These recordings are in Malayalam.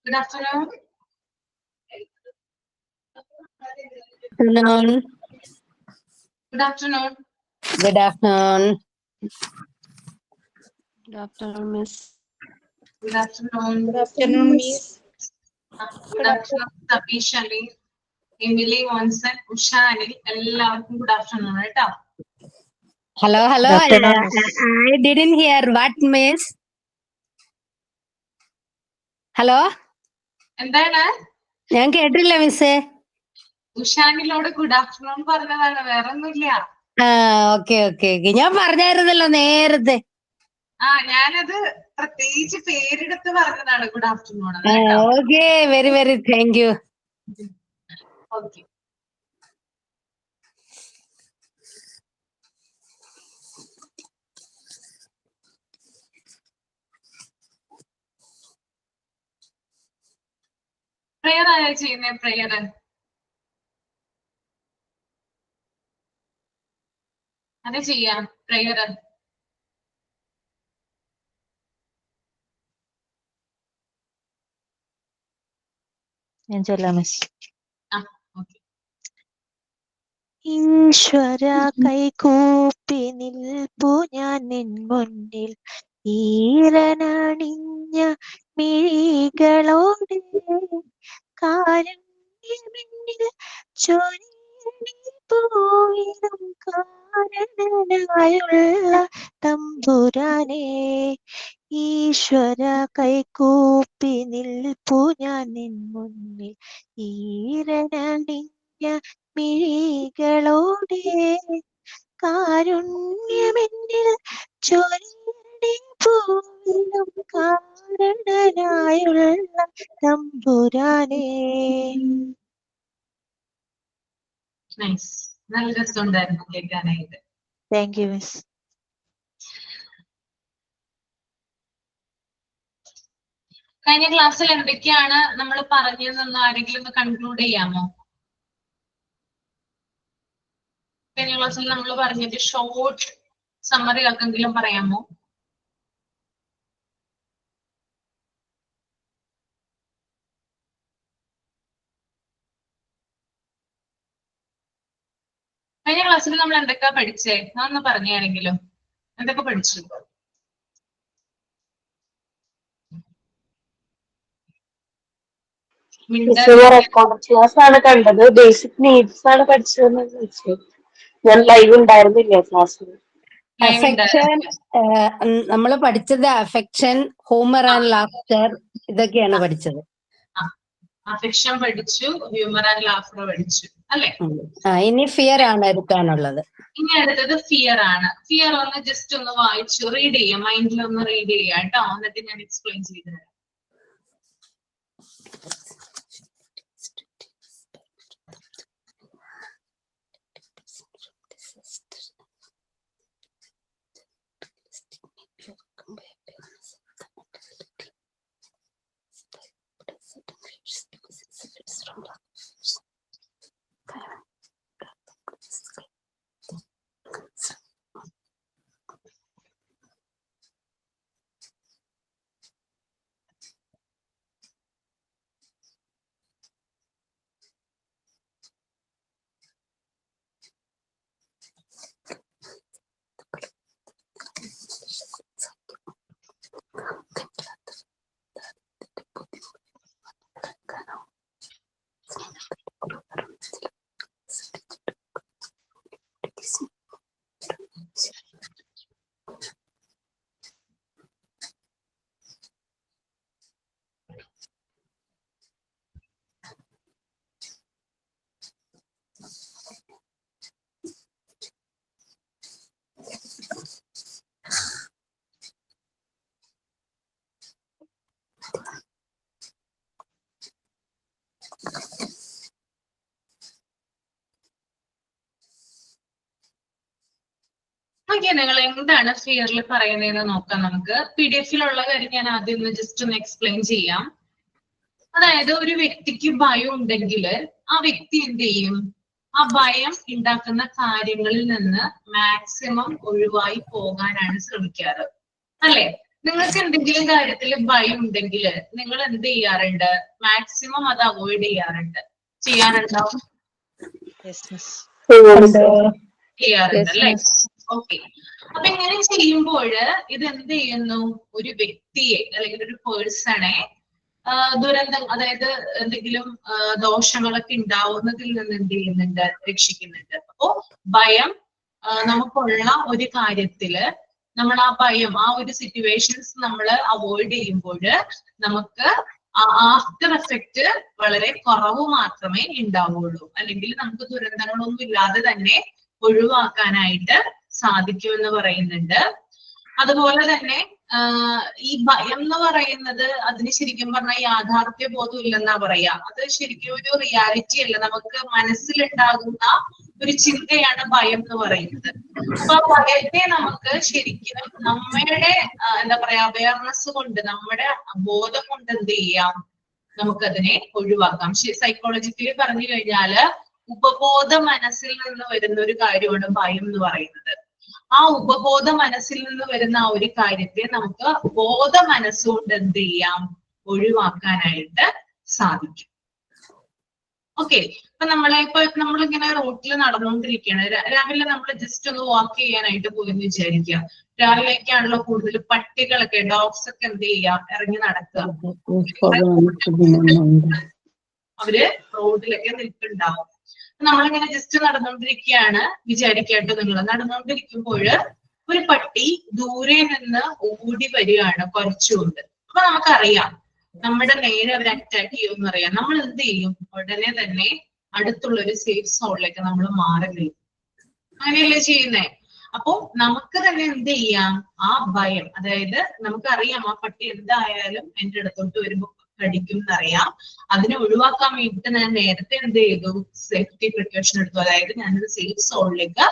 Good afternoon. Afternoon. Good afternoon. Good afternoon. Good afternoon, Miss. Good afternoon. Good afternoon, Miss. Good afternoon, Sabish Ali, Emily Monson, Usha Ali. എല്ലാവർക്കും good afternoon കേട്ടോ. Hello. I didn't hear what, Miss. Hello. എന്താണ്? ഞാൻ കേട്ടില്ല മിസ്സേ. ഉഷാനിലോട് ഗുഡ് ആഫ്റ്റർനൂൺ പറഞ്ഞതാണ്, വേറെ ഒന്നുമില്ല. ഓക്കെ. ഞാൻ പറഞ്ഞായിരുന്നല്ലോ നേരത്തെ. ഞാനത് പ്രത്യേകിച്ച് പേരെടുത്ത് പറഞ്ഞതാണ് good afternoon. Okay, very thank you. Okay. Prayer ആയാ ചെയ്യുന്നേ? പ്രെയർ അത് ചെയ്യാം. പ്രെയർ ഞാൻ ചൊല്ലാം മിസ്. ഈശ്വര കൈകൂപ്പി നിൽപ്പു ഞാൻ നിൻ മുന്നിൽ, ഈരനണിഞ്ഞ മിഴികളോടെ കാരുണ്യമെന്നിൽ ചൊരിഞ്ഞുപോയിടും കാരണനായുള്ള തമ്പുരാനേ. ഈശ്വര കൈകൂപ്പി നിൽപ്പു ഞാൻ നിൻ മുന്നിൽ, ഈരനണിഞ്ഞ മിഴികളോടെ കാരുണ്യമെന്നിൽ ചൊരിഞ്ഞുപോയിടും കാരണനായുള്ള തമ്പുരാനേ. നൈസ്, നല്ല രസമുണ്ടായിരുന്നു കേൾക്കാനായിട്ട്. Thank you miss. കഴിഞ്ഞ ക്ലാസ്സിൽ എന്തൊക്കെയാണ് നമ്മൾ പറഞ്ഞതെന്ന് ആരെങ്കിലും ഒന്ന് കൺക്ലൂഡ് ചെയ്യാമോ? കഴിഞ്ഞ ക്ലാസ്സിൽ നമ്മൾ പറഞ്ഞത് ഷോർട്ട് സമ്മറി ആർക്കെങ്കിലും പറയാമോ? കഴിഞ്ഞ ക്ലാസ്സിൽ നമ്മൾ എന്തൊക്കെയാ പഠിച്ചേ? അതൊന്ന് പറഞ്ഞു ആരെങ്കിലും. എന്തൊക്കെ പഠിച്ചു? ക്ലാസ് ആണ് കണ്ടത്. ബേസിക് നീഡ്സ് ആണ് പഠിച്ചതെന്ന് ചോദിച്ചു. ഞാൻ ലൈവ് ഉണ്ടായിരുന്നില്ല ക്ലാസ്സിൽ. അഫെക്ഷൻ നമ്മൾ പഠിച്ചത് അഫെക്ഷൻ, ഹ്യൂമർ ആൻഡ് ലാഫ്റ്റർ, ഇതൊക്കെയാണ് പഠിച്ചത്. അഫെക്ഷൻ പഠിച്ചു, ഹ്യൂമർ ആൻഡ് ലാഫ്റ്റർ പഠിച്ചു അല്ലെ? ഇനി ഫിയർ ആണ് എടുക്കാനുള്ളത്. ഇനി അടുത്തത് ഫിയർ ആണ്. ഫിയർ ഒന്ന് ജസ്റ്റ് ഒന്ന് വായിച്ചു റീഡ് ചെയ്യാം, മൈൻഡിൽ ഒന്ന് റീഡ് ചെയ്യാം കേട്ടോ. എന്നിട്ട് ഞാൻ എക്സ്പ്ലെയിൻ ചെയ്തു തരാം. ഓക്കെ, നിങ്ങൾ എന്താണ് ഫിയറിൽ പറയുന്നതെന്ന് നോക്കാം നമുക്ക്. PDF-ലുള്ള കാര്യം ഞാൻ ആദ്യം ഒന്ന് ജസ്റ്റ് ഒന്ന് എക്സ്പ്ലെയിൻ ചെയ്യാം. അതായത് ഒരു വ്യക്തിക്ക് ഭയം ഉണ്ടെങ്കിൽ ആ വ്യക്തി എന്ത് ചെയ്യും? ആ ഭയം ഉണ്ടാക്കുന്ന കാര്യങ്ങളിൽ നിന്ന് മാക്സിമം ഒഴിവായി പോകാനാണ് ശ്രമിക്കാറ്. അല്ലെ? നിങ്ങൾക്ക് എന്തെങ്കിലും കാര്യത്തിൽ ഭയം ഉണ്ടെങ്കിൽ നിങ്ങൾ എന്ത് ചെയ്യാറുണ്ട്? മാക്സിമം അത് അവോയ്ഡ് ചെയ്യാറുണ്ടോ? Yes, miss. ചെയ്യാറുണ്ട് Yes, അല്ലെ? miss. ഓക്കെ. അപ്പൊ ഇങ്ങനെ ചെയ്യുമ്പോൾ ഇത് എന്ത് ചെയ്യുന്നു? ഒരു വ്യക്തിയെ അല്ലെങ്കിൽ ഒരു പേഴ്സണെ ദുരന്തം, അതായത് എന്തെങ്കിലും ദോഷങ്ങളൊക്കെ ഉണ്ടാവുന്നതിൽ നിന്ന് എന്ത് ചെയ്യുന്നുണ്ട്? രക്ഷിക്കുന്നുണ്ട്. അപ്പോ ഭയം നമുക്കുള്ള ഒരു കാര്യത്തില് നമ്മൾ ആ ഭയം, ആ ഒരു സിറ്റുവേഷൻസ് നമ്മൾ അവോയ്ഡ് ചെയ്യുമ്പോൾ നമുക്ക് ആഫ്റ്റർ എഫക്റ്റ് വളരെ കുറവ് മാത്രമേ ഉണ്ടാവുള്ളൂ. അല്ലെങ്കിൽ നമുക്ക് ദുരന്തങ്ങളൊന്നും ഇല്ലാതെ തന്നെ ഒഴിവാക്കാനായിട്ട് സാധിക്കുമെന്ന് പറയുന്നുണ്ട്. അതുപോലെ തന്നെ ഈ ഭയം എന്ന് പറയുന്നത് അതിന് ശരിക്കും പറഞ്ഞാൽ യാഥാർത്ഥ്യ ബോധം ഇല്ലെന്നാ പറയാ. അത് ശരിക്കും ഒരു റിയാലിറ്റി അല്ല, നമുക്ക് മനസ്സിലുണ്ടാകുന്ന ഒരു ചിന്തയാണ് ഭയം എന്ന് പറയുന്നത്. അപ്പൊ ആ ഭയത്തെ നമുക്ക് ശരിക്കും നമ്മുടെ എന്താ പറയാ അവയർനെസ് കൊണ്ട്, നമ്മുടെ ബോധം കൊണ്ട് എന്ത് ചെയ്യാം? നമുക്കതിനെ ഒഴിവാക്കാം. സൈക്കോളജിക്കലി പറഞ്ഞു കഴിഞ്ഞാല് ഉപബോധ മനസ്സിൽ നിന്ന് വരുന്ന ഒരു കാര്യമാണ് ഭയം എന്ന് പറയുന്നത്. ആ ഉപബോധ മനസ്സിൽ നിന്ന് വരുന്ന ആ ഒരു കാര്യത്തെ നമുക്ക് ബോധ മനസ്സുകൊണ്ട് എന്ത് ചെയ്യാം? ഒഴിവാക്കാനായിട്ട് സാധിക്കും. ഓക്കെ. ഇപ്പൊ നമ്മളിങ്ങനെ റോട്ടിൽ നടന്നുകൊണ്ടിരിക്കുകയാണ്. രാവിലെ നമ്മൾ ജസ്റ്റ് ഒന്ന് വാക്ക് ചെയ്യാനായിട്ട് പോയെന്ന് വിചാരിക്കുക. രാവിലേക്കാണല്ലോ കൂടുതൽ പട്ടികളൊക്കെ, ഡോഗ്സ് ഒക്കെ എന്ത് ചെയ്യാം? ഇറങ്ങി നടക്കുക. അവര് റോഡിലൊക്കെ നിൽക്കുന്നുണ്ടാവും. നമ്മളിങ്ങനെ ജസ്റ്റ് നടന്നുകൊണ്ടിരിക്കുകയാണ് വിചാരിക്കാട്ടോ. നിങ്ങൾ നടന്നുകൊണ്ടിരിക്കുമ്പോൾ ഒരു പട്ടി ദൂരെ നിന്ന് ഓടി വരികയാണ് കുറച്ചുകൊണ്ട്. അപ്പൊ നമുക്കറിയാം നമ്മുടെ നേരെ അവർ അറ്റാക്ക് ചെയ്യുമെന്ന് അറിയാം. നമ്മൾ എന്ത് ചെയ്യും? ഉടനെ തന്നെ അടുത്തുള്ള ഒരു സേഫ് സോണിലേക്ക് നമ്മൾ മാറി കഴിയും. അങ്ങനെയല്ലേ ചെയ്യുന്നേ? അപ്പോ നമുക്ക് തന്നെ എന്ത് ചെയ്യാം? ആ ഭയം, അതായത് നമുക്കറിയാം ആ പട്ടി എന്തായാലും എന്റെ അടുത്തോട്ട് വരുമ്പോ കടിക്കും എന്നറിയാം. അതിനെ ഒഴിവാക്കാൻ വേണ്ടിയിട്ട് ഞാൻ നേരത്തെ എന്ത് ചെയ്തു? സേഫ്റ്റി പ്രിക്കോഷൻ എടുത്തു. അതായത് ഞാനൊരു സേഫ് സോണിലേക്ക്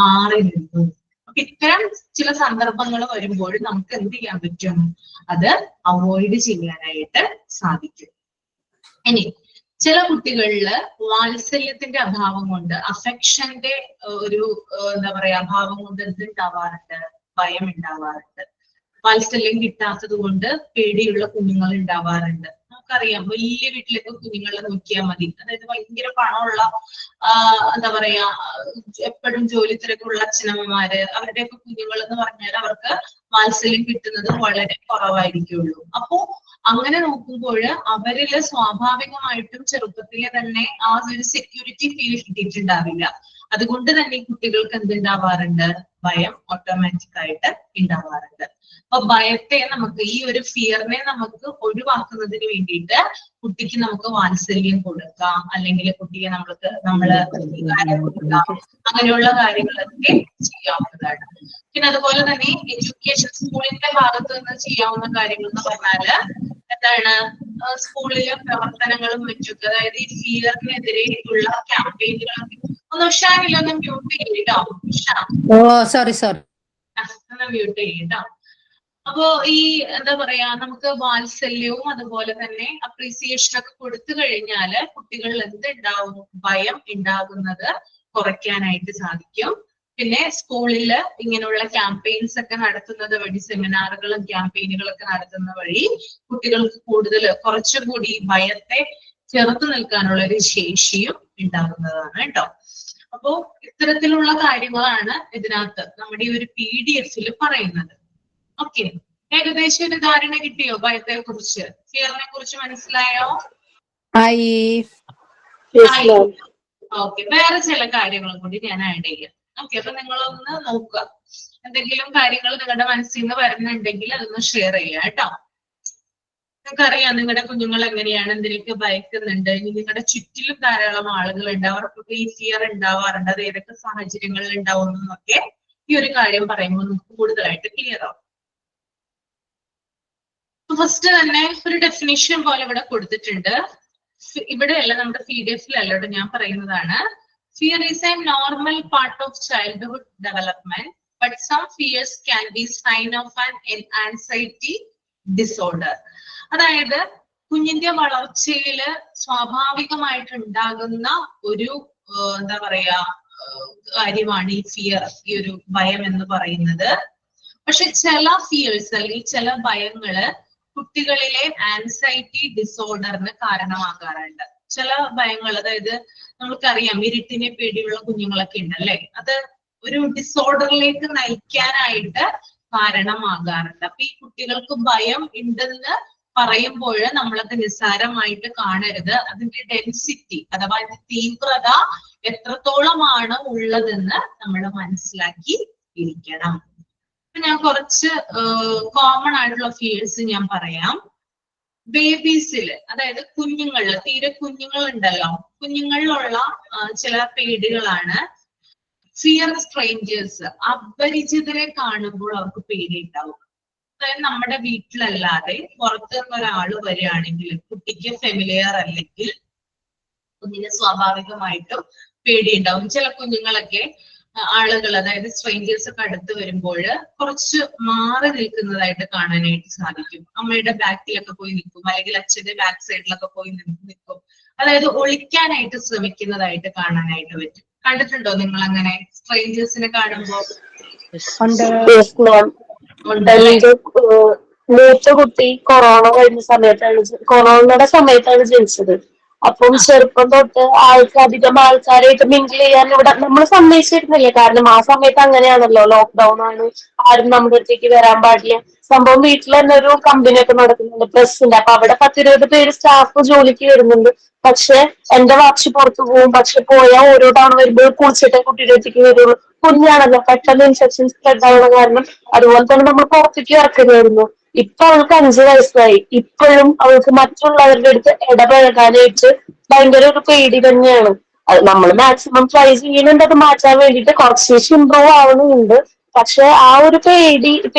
മാറി നിന്നു. അപ്പൊ ഇത്തരം ചില സന്ദർഭങ്ങൾ വരുമ്പോൾ നമുക്ക് എന്ത് ചെയ്യാൻ പറ്റും? അത് അവോയ്ഡ് ചെയ്യാനായിട്ട് സാധിക്കും. ഇനി ചില കുട്ടികളില് വാത്സല്യത്തിന്റെ അഭാവം കൊണ്ട്, അഫെക്ഷന്റെ ഒരു എന്താ പറയാ അഭാവം കൊണ്ട് എന്തുണ്ടാവാറുണ്ട്? ഭയം ഉണ്ടാവാറുണ്ട്. വാത്സല്യം കിട്ടാത്തത് കൊണ്ട് പേടിയുള്ള കുഞ്ഞുങ്ങൾ ഉണ്ടാവാറുണ്ട്. നമുക്കറിയാം വലിയ വീട്ടിലേക്ക് കുഞ്ഞുങ്ങളെ നോക്കിയാൽ മതി. അതായത് ഭയങ്കര പണമുള്ള എന്താ പറയാ എപ്പോഴും ജോലി തിരക്കുള്ള അച്ഛനമ്മമാര്, അവരുടെയൊക്കെ കുഞ്ഞുങ്ങൾ എന്ന് പറഞ്ഞാൽ അവർക്ക് വാത്സല്യം കിട്ടുന്നത് വളരെ കുറവായിരിക്കുള്ളൂ. അപ്പോ അങ്ങനെ നോക്കുമ്പോൾ അവരില് സ്വാഭാവികമായിട്ടും ചെറുപ്പത്തിലെ തന്നെ ആ ഒരു സെക്യൂരിറ്റി ഫീൽ കിട്ടിയിട്ടുണ്ടാവില്ല. അതുകൊണ്ട് തന്നെ ഈ കുട്ടികൾക്ക് എന്തുണ്ടാവാറുണ്ട്? ഭയം ഓട്ടോമാറ്റിക് ആയിട്ട് ഉണ്ടാവാറുണ്ട്. അപ്പൊ ഭയത്തെ നമുക്ക്, ഈ ഒരു ഫിയറിനെ നമുക്ക് ഒഴിവാക്കുന്നതിന് വേണ്ടിയിട്ട് കുട്ടിക്ക് നമുക്ക് വാത്സല്യം കൊടുക്കാം, അല്ലെങ്കിൽ കുട്ടിയെ നമ്മള് കൊടുക്കാം, അങ്ങനെയുള്ള കാര്യങ്ങളൊക്കെ ചെയ്യാവുന്നതാണ്. പിന്നെ അതുപോലെ തന്നെ എഡ്യൂക്കേഷൻ, സ്കൂളിന്റെ ഭാഗത്ത് നിന്ന് ചെയ്യാവുന്ന കാര്യങ്ങൾ എന്ന് പറഞ്ഞാല് എന്താണ്? സ്കൂളിലെ പ്രവർത്തനങ്ങളും മറ്റൊക്കെ, അതായത് ഈ ഫിയറിനെതിരെ ഉള്ള ക്യാമ്പയിനുകളൊക്കെ. ഒന്ന് ഉഷാനിലൊന്നും മ്യൂട്ട് ചെയ്യട്ടോ. സോറി മ്യൂട്ട് ചെയ്യട്ടോ. അപ്പോ ഈ എന്താ പറയാ നമുക്ക് വാത്സല്യവും അതുപോലെ തന്നെ അപ്രീസിയേഷൻ ഒക്കെ കൊടുത്തു കഴിഞ്ഞാല് കുട്ടികളിൽ എന്തുണ്ടാവും? ഭയം ഉണ്ടാകുന്നത് കുറയ്ക്കാനായിട്ട് സാധിക്കും. പിന്നെ സ്കൂളില് ഇങ്ങനെയുള്ള ക്യാമ്പയിൻസ് ഒക്കെ നടത്തുന്നത് വഴി, സെമിനാറുകളും ക്യാമ്പയിനുകളൊക്കെ നടത്തുന്ന വഴി കുട്ടികൾക്ക് കൂടുതൽ കുറച്ചുകൂടി ഭയത്തെ ചെറുത്തു നിൽക്കാനുള്ള ഒരു ശേഷിയും ഉണ്ടാകുന്നതാണ് കേട്ടോ. അപ്പോ ഇത്തരത്തിലുള്ള കാര്യങ്ങളാണ് ഇതിനകത്ത് നമ്മുടെ ഈ ഒരു PDF പറയുന്നത്. ഓക്കെ, ഏകദേശം ഒരു ധാരണ കിട്ടിയോ ഭയത്തെ കുറിച്ച്? ഫിയറിനെ കുറിച്ച് മനസ്സിലായോ? ഓക്കെ, വേറെ ചില കാര്യങ്ങളും കൂടി ഞാൻ ആഡ് ചെയ്യാം. ഓക്കെ, അപ്പൊ നിങ്ങളൊന്ന് നോക്കുക. എന്തെങ്കിലും കാര്യങ്ങൾ നിങ്ങളുടെ മനസ്സിൽ നിന്ന് വരുന്നുണ്ടെങ്കിൽ അതൊന്ന് ഷെയർ ചെയ്യാം കേട്ടോ. നിങ്ങൾക്കറിയാം നിങ്ങളുടെ കുഞ്ഞുങ്ങൾ എങ്ങനെയാണ്, എന്തിനൊക്കെ ഭയക്കുന്നുണ്ട്. ഇനി നിങ്ങളുടെ ചുറ്റിലും ധാരാളം ആളുകളുണ്ട്, അവർക്കൊക്കെ ഈ ഫിയർ ഉണ്ടാവാറുണ്ട്. അത് ഏതൊക്കെ സാഹചര്യങ്ങളിൽ ഉണ്ടാവുന്നൊക്കെ ഈ ഒരു കാര്യം പറയുമ്പോൾ നമുക്ക് കൂടുതലായിട്ട് ക്ലിയർ ആവും. ഫസ്റ്റ് തന്നെ ഒരു ഡെഫിനിഷൻ പോലെ ഇവിടെ കൊടുത്തിട്ടുണ്ട്. ഇവിടെയല്ല, നമ്മുടെ PDF-ലല്ല, ഞാൻ പറയുന്നതാണ്. Fear is a normal part of childhood development, but some fears can be sign of an anxiety disorder. അതായത് കുഞ്ഞിന്റെ വളർച്ചയില് സ്വാഭാവികമായിട്ട് ഉണ്ടാകുന്ന ഒരു എന്താ പറയാ കാര്യമാണ് ഈ ഫിയർ, ഈ ഒരു ഭയം എന്ന് പറയുന്നത്. പക്ഷെ ചില ഫിയേഴ്സ് അല്ലെങ്കിൽ ചില ഭയങ്ങള് കുട്ടികളിലെ ആൻസൈറ്റി ഡിസോർഡറിന് കാരണമാകാറുണ്ട്. ചില ഭയങ്ങൾ, അതായത് നമുക്കറിയാം ഇരുട്ടിനെ പേടിയുള്ള കുഞ്ഞുങ്ങളൊക്കെ ഉണ്ട് അല്ലെ, അത് ഒരു ഡിസോർഡറിലേക്ക് നയിക്കാനായിട്ട് കാരണമാകാറുണ്ട്. അപ്പൊ ഈ കുട്ടികൾക്ക് ഭയം ഉണ്ടെന്ന് പറയുമ്പോൾ നമ്മളത് നിസ്സാരമായിട്ട് കാണരുത്. അതിന്റെ ഡെൻസിറ്റി അഥവാ അതിന്റെ തീവ്രത എത്രത്തോളമാണ് ഉള്ളതെന്ന് നമ്മൾ മനസ്സിലാക്കി ഇരിക്കണം. ഞാൻ കുറച്ച് കോമൺ ആയിട്ടുള്ള ഫിയേഴ്സ് ഞാൻ പറയാം. ബേബീസില്, അതായത് കുഞ്ഞുങ്ങളില്, തീരെ കുഞ്ഞുങ്ങൾ ഉണ്ടല്ലോ, കുഞ്ഞുങ്ങളിലുള്ള ചില പേടികളാണ് ഫിയർ സ്ട്രേഞ്ചേഴ്സ്. അപരിചിതരെ കാണുമ്പോൾ അവർക്ക് പേടി ഉണ്ടാവും. അതായത് നമ്മുടെ വീട്ടിലല്ലാതെ പുറത്തു നിന്ന് ഒരാൾ വരികയാണെങ്കിൽ കുട്ടിക്ക് ഫെമിലിയർ അല്ലെങ്കിൽ കുഞ്ഞിന് സ്വാഭാവികമായിട്ടും പേടിയുണ്ടാവും. ചില കുഞ്ഞുങ്ങളൊക്കെ ആളുകൾ, അതായത് സ്ട്രേഞ്ചേഴ്സ് ഒക്കെ അടുത്ത് വരുമ്പോൾ കുറച്ച് മാറി നിൽക്കുന്നതായിട്ട് കാണാനായിട്ട് സാധിക്കും. അമ്മയുടെ ബാക്കിലൊക്കെ പോയി നിൽക്കും, അല്ലെങ്കിൽ അച്ഛന്റെ ബാക്ക് സൈഡിലൊക്കെ പോയി നിൽക്കും. അതായത് ഒളിക്കാനായിട്ട് ശ്രമിക്കുന്നതായിട്ട് കാണാനായിട്ട് പറ്റും. കണ്ടിട്ടുണ്ടോ നിങ്ങൾ അങ്ങനെ സ്ട്രേഞ്ചേഴ്സിനെ കാണുമ്പോൾ? മൂത്ത കുട്ടി കൊറോണ കഴിഞ്ഞ കൊറോണയുടെ സമയത്താണ് ജനിച്ചത്. അപ്പം ചെറുപ്പം തൊട്ട് അധികം ആൾക്കാരായിട്ട് മിങ്കിൾ ചെയ്യാൻ ഇവിടെ നമ്മൾ സമ്മതിച്ചിരുന്നില്ല. കാരണം ആ സമയത്ത് അങ്ങനെയാണല്ലോ, ലോക്ക്ഡൌൺ ആണ്, ആരും നമ്മുടെ അടുത്തേക്ക് വരാൻ പാടില്ല. സംഭവം വീട്ടിൽ തന്നെ ഒരു കമ്പനി ഒക്കെ നടക്കുന്നുണ്ട്, പ്രസ്സിന്റെ. അപ്പൊ അവിടെ 10-20 പേര് സ്റ്റാഫ് ജോലിക്ക് വരുന്നുണ്ട്. പക്ഷെ എന്റെ വാച്ച് പുറത്തു പോകും. പക്ഷെ പോയാൽ ഓരോ തവണ വരുമ്പോൾ കുളിച്ചിട്ടേ കുട്ടിയുടെ അടുത്തേക്ക് വരുള്ളൂ. കുഞ്ഞാണല്ലോ, പെട്ടെന്ന് ഇൻഫെക്ഷൻ സ്പ്രെഡ് ആവുന്ന കാരണം അതുപോലെ തന്നെ നമ്മൾ പുറത്തേക്ക് ഇറക്കരുതായിരുന്നു. ഇപ്പൊ അവൾക്ക് 5 വയസ്സായി. ഇപ്പോഴും അവൾക്ക് മറ്റുള്ളവരുടെ അടുത്ത് ഇടപഴകാനായിട്ട് ഭയങ്കര ഒരു പേടി തന്നെയാണ്. അത് നമ്മൾ മാക്സിമം ട്രൈ ചെയ്യുന്നുണ്ട് അത് മാറ്റാൻ വേണ്ടിയിട്ട്. കുറച്ച് ഇമ്പ്രൂവ് ആവുന്നുണ്ട്. പക്ഷെ ആ ഒരു പേടി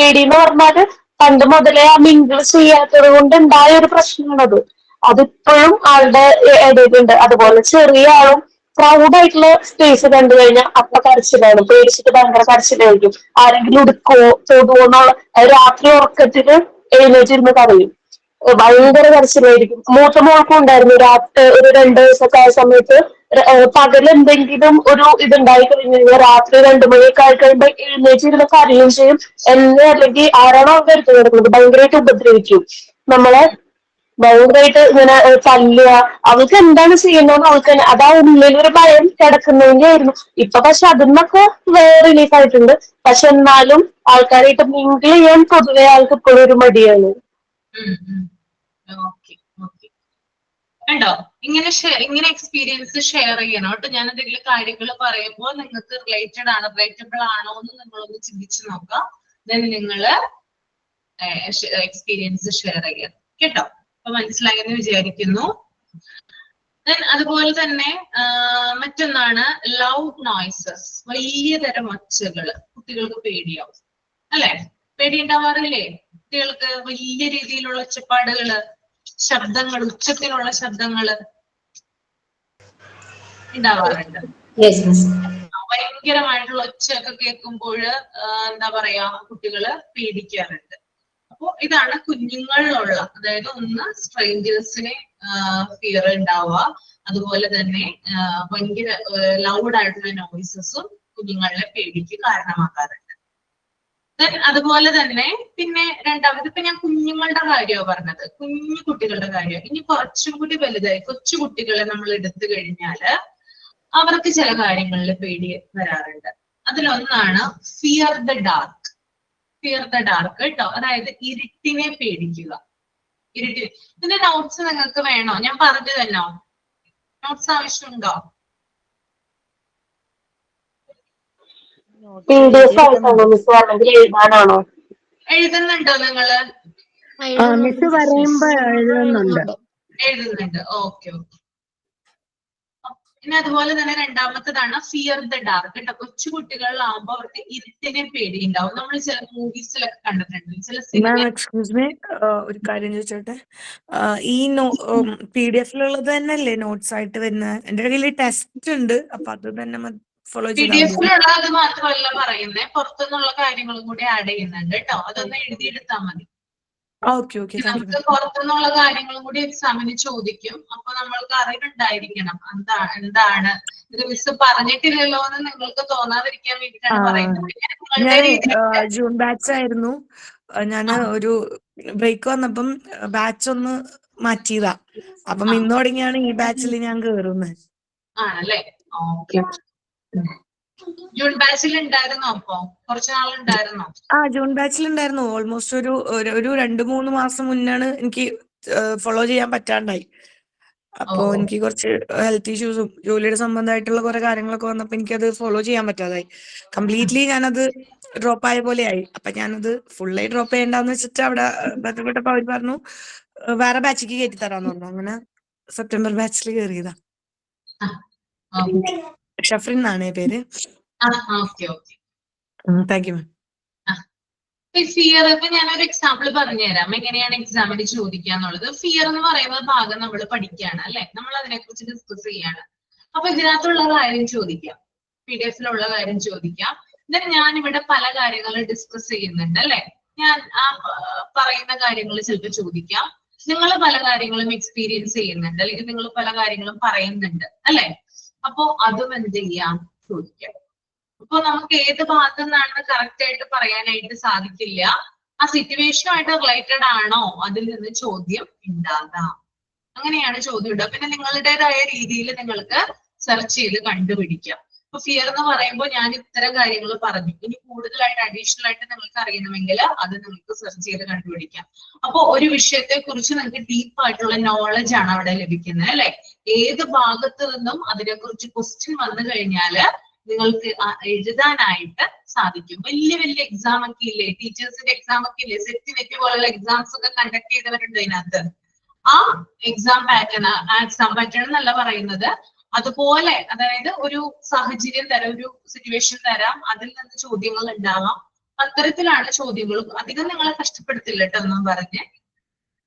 എന്ന് പറഞ്ഞാല് പണ്ട് മുതലേ ആ മിങ്കിൾ ചെയ്യാത്തത് കൊണ്ട് ഉണ്ടായ ഒരു പ്രശ്നമാണത്. അതിപ്പോഴും ആളുടെ ഇടയിലുണ്ട്. അതുപോലെ ചെറിയ ആളും പ്രൗഡ് ആയിട്ടുള്ള സ്പേസ് കണ്ടു കഴിഞ്ഞാൽ അപ്പൊ കരച്ചിലാണ്, പേടിച്ചിട്ട് ഭയങ്കര കരച്ചിലായിരിക്കും. ആരെങ്കിലും ഉടുക്കുവോ തൊടുവോ എന്നുള്ള രാത്രി ഉറക്കത്തിന് എഴുന്നേറ്റിരുന്ന് കരയും. ഭയങ്കര കരച്ചിലായിരിക്കും. മൂത്ത മോൾക്കും ഉണ്ടായിരുന്നു. രാത്രി ഒരു 2 ദിവസമൊക്കെ ആയ സമയത്ത് പകൽ എന്തെങ്കിലും ഒരു ഇതുണ്ടായി കഴിഞ്ഞു കഴിഞ്ഞാൽ രാത്രി 2 മണിയൊക്കെ ആയി കഴിയുമ്പോൾ എഴുന്നേറ്റിരുന്ന് കരയും ചെയ്യും. എന്നെ അല്ലെങ്കിൽ ആരാണോ അവരുടെ അടുത്ത് കിടക്കുന്നത് ഭയങ്കരമായിട്ട് ഉപദ്രവിക്കും നമ്മളെ. ഭയങ്കരമായിട്ട് ഇങ്ങനെ തല്ലുക. അവൾക്ക് എന്താണ് ചെയ്യുന്നതെന്ന് അവൾക്ക് അതാ ഉള്ളിലൊരു ഭയം കിടക്കുന്നതിന്റെ ആയിരുന്നു. ഇപ്പൊ പക്ഷെ അതിന്നൊക്കെ റിലീഫ് ആയിട്ടുണ്ട്. പക്ഷെ എന്നാലും ആൾക്കാരായിട്ട് മിങ്കിൾ ചെയ്യാൻ പൊതുവെ ആൾക്ക് ഇപ്പോഴും ഒരു മടിയാണ്. കണ്ടോ, ഇങ്ങനെ എക്സ്പീരിയൻസ് ഷെയർ ചെയ്യണം കേട്ടോ. ഞാൻ എന്തെങ്കിലും കാര്യങ്ങൾ പറയുമ്പോൾ നിങ്ങൾക്ക് റിലേറ്റബിൾ ആണോ എന്ന് നിങ്ങളൊന്ന് ചിന്തിച്ചു നോക്കാം. ദെൻ നിങ്ങള് എക്സ്പീരിയൻസ് ഷെയർ ചെയ്യണം കേട്ടോ. അപ്പൊ മനസ്സിലായെന്ന് വിചാരിക്കുന്നു. അതുപോലെ തന്നെ മറ്റൊന്നാണ് ലൗഡ് നോയ്സസ്. വലിയ തരം ഒച്ചകള് കുട്ടികൾക്ക് പേടിയാവും അല്ലെ? പേടി ഉണ്ടാവാറില്ലേ കുട്ടികൾക്ക്? വലിയ രീതിയിലുള്ള ഒച്ചപ്പാടുകള്, ശബ്ദങ്ങൾ, ഉച്ചത്തിലുള്ള ശബ്ദങ്ങള് ഉണ്ടാവാറുണ്ട്. ഭയങ്കരമായിട്ടുള്ള ഒച്ചയൊക്കെ കേൾക്കുമ്പോൾ എന്താ പറയാ, കുട്ടികള് പേടിക്കാറുണ്ട്. അപ്പൊ ഇതാണ് കുഞ്ഞുങ്ങളിലുള്ള, അതായത് ഒന്ന് സ്ട്രേഞ്ചേഴ്സിനെ ഫിയർ ഉണ്ടാവുക, അതുപോലെ തന്നെ ഭയങ്കര ലൗഡ് ആയിട്ടുള്ള നോയ്സസും കുഞ്ഞുങ്ങളെ പേടിക്ക് കാരണമാക്കാറുണ്ട്. അതുപോലെ തന്നെ പിന്നെ രണ്ടാമത്, ഇപ്പൊ ഞാൻ കുഞ്ഞുങ്ങളുടെ കാര്യമാണ് പറഞ്ഞത്, കുഞ്ഞു കുട്ടികളുടെ കാര്യം. ഇനി കുറച്ചും കൂടി വലുതായി കൊച്ചു കുട്ടികളെ നമ്മൾ എടുത്തു കഴിഞ്ഞാല് അവർക്ക് ചില കാര്യങ്ങളിൽ പേടി വരാറുണ്ട്. അതിലൊന്നാണ് fear the dark. Fear the dark കേട്ടോ, അതായത് ഇരുട്ടിനെ പേടിക്കുക. ഇതിന്റെ നോട്ട്സ് നിങ്ങൾക്ക് വേണോ? ഞാൻ പറഞ്ഞു തന്നോ? നോട്ട്സ് ആവശ്യമുണ്ടോ? എഴുതുന്നുണ്ടോ നിങ്ങള്? മിസ് പറയുമ്പോ എഴുതുന്നുണ്ട്. എഴുതുന്നുണ്ട്, ഓക്കെ ഓക്കെ. പിന്നെ അതുപോലെ തന്നെ രണ്ടാമത്തതാണ് ഫിയർ ദ ഡാർക്ക് കേട്ടോ. കൊച്ചു കുട്ടികളിലാവുമ്പോ അവർക്ക് ഇരുട്ടിനെ പേടിയുണ്ടാവും. നമ്മൾ ചില മൂവീസിലൊക്കെ കണ്ടിട്ടുണ്ട്, ചില സിനിമ. എക്സ്ക്യൂസ് മീ, ഒരു കാര്യം ചോദിച്ചോട്ടെ? ഈ PDF-ലുള്ളത് തന്നെയല്ലേ നോട്ട്സ് ആയിട്ട് വരുന്നത്? എന്റെ കയ്യിൽ ടെസ്റ്റ് ഉണ്ട്, അപ്പൊ അത് തന്നെ ഫോളോ ചെയ്താൽ PDF-ലുള്ള അത് മാത്രമല്ല പറയുന്നത്, പുറത്തുനിന്നുള്ള കാര്യങ്ങളും കൂടി ആഡ് ചെയ്യുന്നുണ്ട് കേട്ടോ. അതൊന്ന് എഴുതിയെടുത്താൽ മതി. ഓക്കെ ഓക്കെ താങ്ക് യു നമുക്ക് പുറത്തുനിന്നുള്ള കാര്യങ്ങളും കൂടി എക്സാമിന് ചോദിക്കും. അപ്പൊ നമ്മൾക്ക് അറിവുണ്ടായിരിക്കണം എന്താണ് ഇത് മിസ് പറഞ്ഞിട്ടില്ലല്ലോ എന്ന് നിങ്ങൾക്ക് തോന്നാതിരിക്കാൻ വേണ്ടിയിട്ടാണ് പറയുന്നത്. നിങ്ങളുടെ ഞാൻ രീതിയിൽ ജൂൺ ബാച്ച് ആയിരുന്നു. ഞാൻ ഒരു ബ്രേക്ക് വന്നപ്പം ബാച്ച് ഒന്ന് മാറ്റിയതാ. അപ്പം ഇന്ന് തുടങ്ങിയാണ് ഈ ബാച്ചിൽ ഞാൻ കേറുന്നത്. ആണല്ലേ? ഓക്കെ. ജൂൺ ബാച്ചിൽ ഉണ്ടായിരുന്നോ? അപ്പൊ കുറച്ച് നാളുണ്ടായിരുന്നോ? ജൂൺ ബാച്ചിൽ ഉണ്ടായിരുന്നു. ഓൾമോസ്റ്റ് ഒരു 2-3 മാസം മുന്നാണ് എനിക്ക് ഫോളോ ചെയ്യാൻ പറ്റാണ്ടായി. അപ്പോ എനിക്ക് കുറച്ച് ഹെൽത്ത് ഇഷ്യൂസും ജോലിയുടെ സംബന്ധമായിട്ടുള്ള കുറെ കാര്യങ്ങളൊക്കെ വന്നപ്പോ എനിക്കത് ഫോളോ ചെയ്യാൻ പറ്റാതായി. കംപ്ലീറ്റ്ലി ഞാനത് ഡ്രോപ്പ് ആയ പോലെ ആയി. അപ്പൊ ഞാനത് ഫുള്ളായി ഡ്രോപ്പ് ചെയ്യണ്ടെന്ന് വെച്ചിട്ട് അവിടെ ബന്ധപ്പെട്ടപ്പോ അവർ പറഞ്ഞു വേറെ ബാച്ചിക്ക് കയറ്റി തരാന്ന് പറഞ്ഞു. അങ്ങനെ സെപ്റ്റംബർ ബാച്ചിൽ കയറിയതാ. ഷഫ്രിൻ എന്നാണ് പേര്. Thank you ma'am. ഫിയർ ഇപ്പൊ ഞാനൊരു എക്സാമ്പിൾ പറഞ്ഞുതരാം എങ്ങനെയാണ് എക്സാമിന് ചോദിക്കാന്നുള്ളത്. ഫിയർ എന്ന് പറയുന്ന ഭാഗം നമ്മൾ പഠിക്കുകയാണ് അല്ലെ, നമ്മൾ അതിനെക്കുറിച്ച് ഡിസ്കസ് ചെയ്യാണ്. അപ്പൊ ഇതിനകത്തുള്ള കാര്യം ചോദിക്കാം, PDF-ലുള്ള കാര്യം ചോദിക്കാം. എന്നിട്ട് ഞാൻ ഇവിടെ പല കാര്യങ്ങളും ഡിസ്കസ് ചെയ്യുന്നുണ്ട് അല്ലെ. ഞാൻ ആ പറയുന്ന കാര്യങ്ങൾ ചിലപ്പോൾ ചോദിക്കാം. നിങ്ങൾ പല കാര്യങ്ങളും എക്സ്പീരിയൻസ് ചെയ്യുന്നുണ്ട്, അല്ലെങ്കിൽ നിങ്ങൾ പല കാര്യങ്ങളും പറയുന്നുണ്ട് അല്ലെ. അപ്പോ അതും എന്ത് ചെയ്യാം, ചോദിക്കാം. അപ്പൊ നമുക്ക് ഏത് ഭാഗത്തു നിന്നാണെന്ന് കറക്റ്റ് ആയിട്ട് പറയാനായിട്ട് സാധിക്കില്ല. ആ സിറ്റുവേഷനുമായിട്ട് റിലേറ്റഡ് ആണോ അതിൽ നിന്ന് ചോദ്യം ഉണ്ടാകാം. അങ്ങനെയാണ് ചോദ്യം ഉണ്ടാകുക. പിന്നെ നിങ്ങളുടേതായ രീതിയിൽ നിങ്ങൾക്ക് സെർച്ച് ചെയ്ത് കണ്ടുപിടിക്കാം. ഇപ്പൊ ഫിയർ എന്ന് പറയുമ്പോൾ ഞാൻ ഇത്തരം കാര്യങ്ങൾ പറഞ്ഞു. ഇനി കൂടുതലായിട്ട് അഡീഷണൽ ആയിട്ട് നിങ്ങൾക്ക് അറിയണമെങ്കിൽ അത് നിങ്ങൾക്ക് സെർച്ച് ചെയ്ത് കണ്ടുപിടിക്കാം. അപ്പൊ ഒരു വിഷയത്തെ കുറിച്ച് നിങ്ങൾക്ക് ഡീപ്പ് ആയിട്ടുള്ള നോളജ് ആണ് അവിടെ ലഭിക്കുന്നത് അല്ലെ. ഏത് ഭാഗത്ത് നിന്നും അതിനെക്കുറിച്ച് ക്വസ്റ്റ്യൻ വന്നു കഴിഞ്ഞാല് നിങ്ങൾക്ക് എഴുതാനായിട്ട് സാധിക്കും. വലിയ വലിയ എക്സാം ഒക്കെ ഇല്ലേ, ടീച്ചേഴ്സിന്റെ എക്സാം ഒക്കെ ഇല്ലേ, സെറ്റ് പോലുള്ള എക്സാംസ് ഒക്കെ കണ്ടക്ട് ചെയ്തവരുണ്ട് അതിനകത്ത്. ആ എക്സാം പാറ്റേൺ എന്നല്ല പറയുന്നത്, അതുപോലെ അതായത് ഒരു സാഹചര്യം തരാം, ഒരു സിറ്റുവേഷൻ തരാം, അതിൽ നിന്ന് ചോദ്യങ്ങൾ ഉണ്ടാവാം. അത്തരത്തിലാണ് ചോദ്യങ്ങളും. അധികം നിങ്ങളെ കഷ്ടപ്പെടുത്തില്ല കേട്ടോ എന്നും പറഞ്ഞ്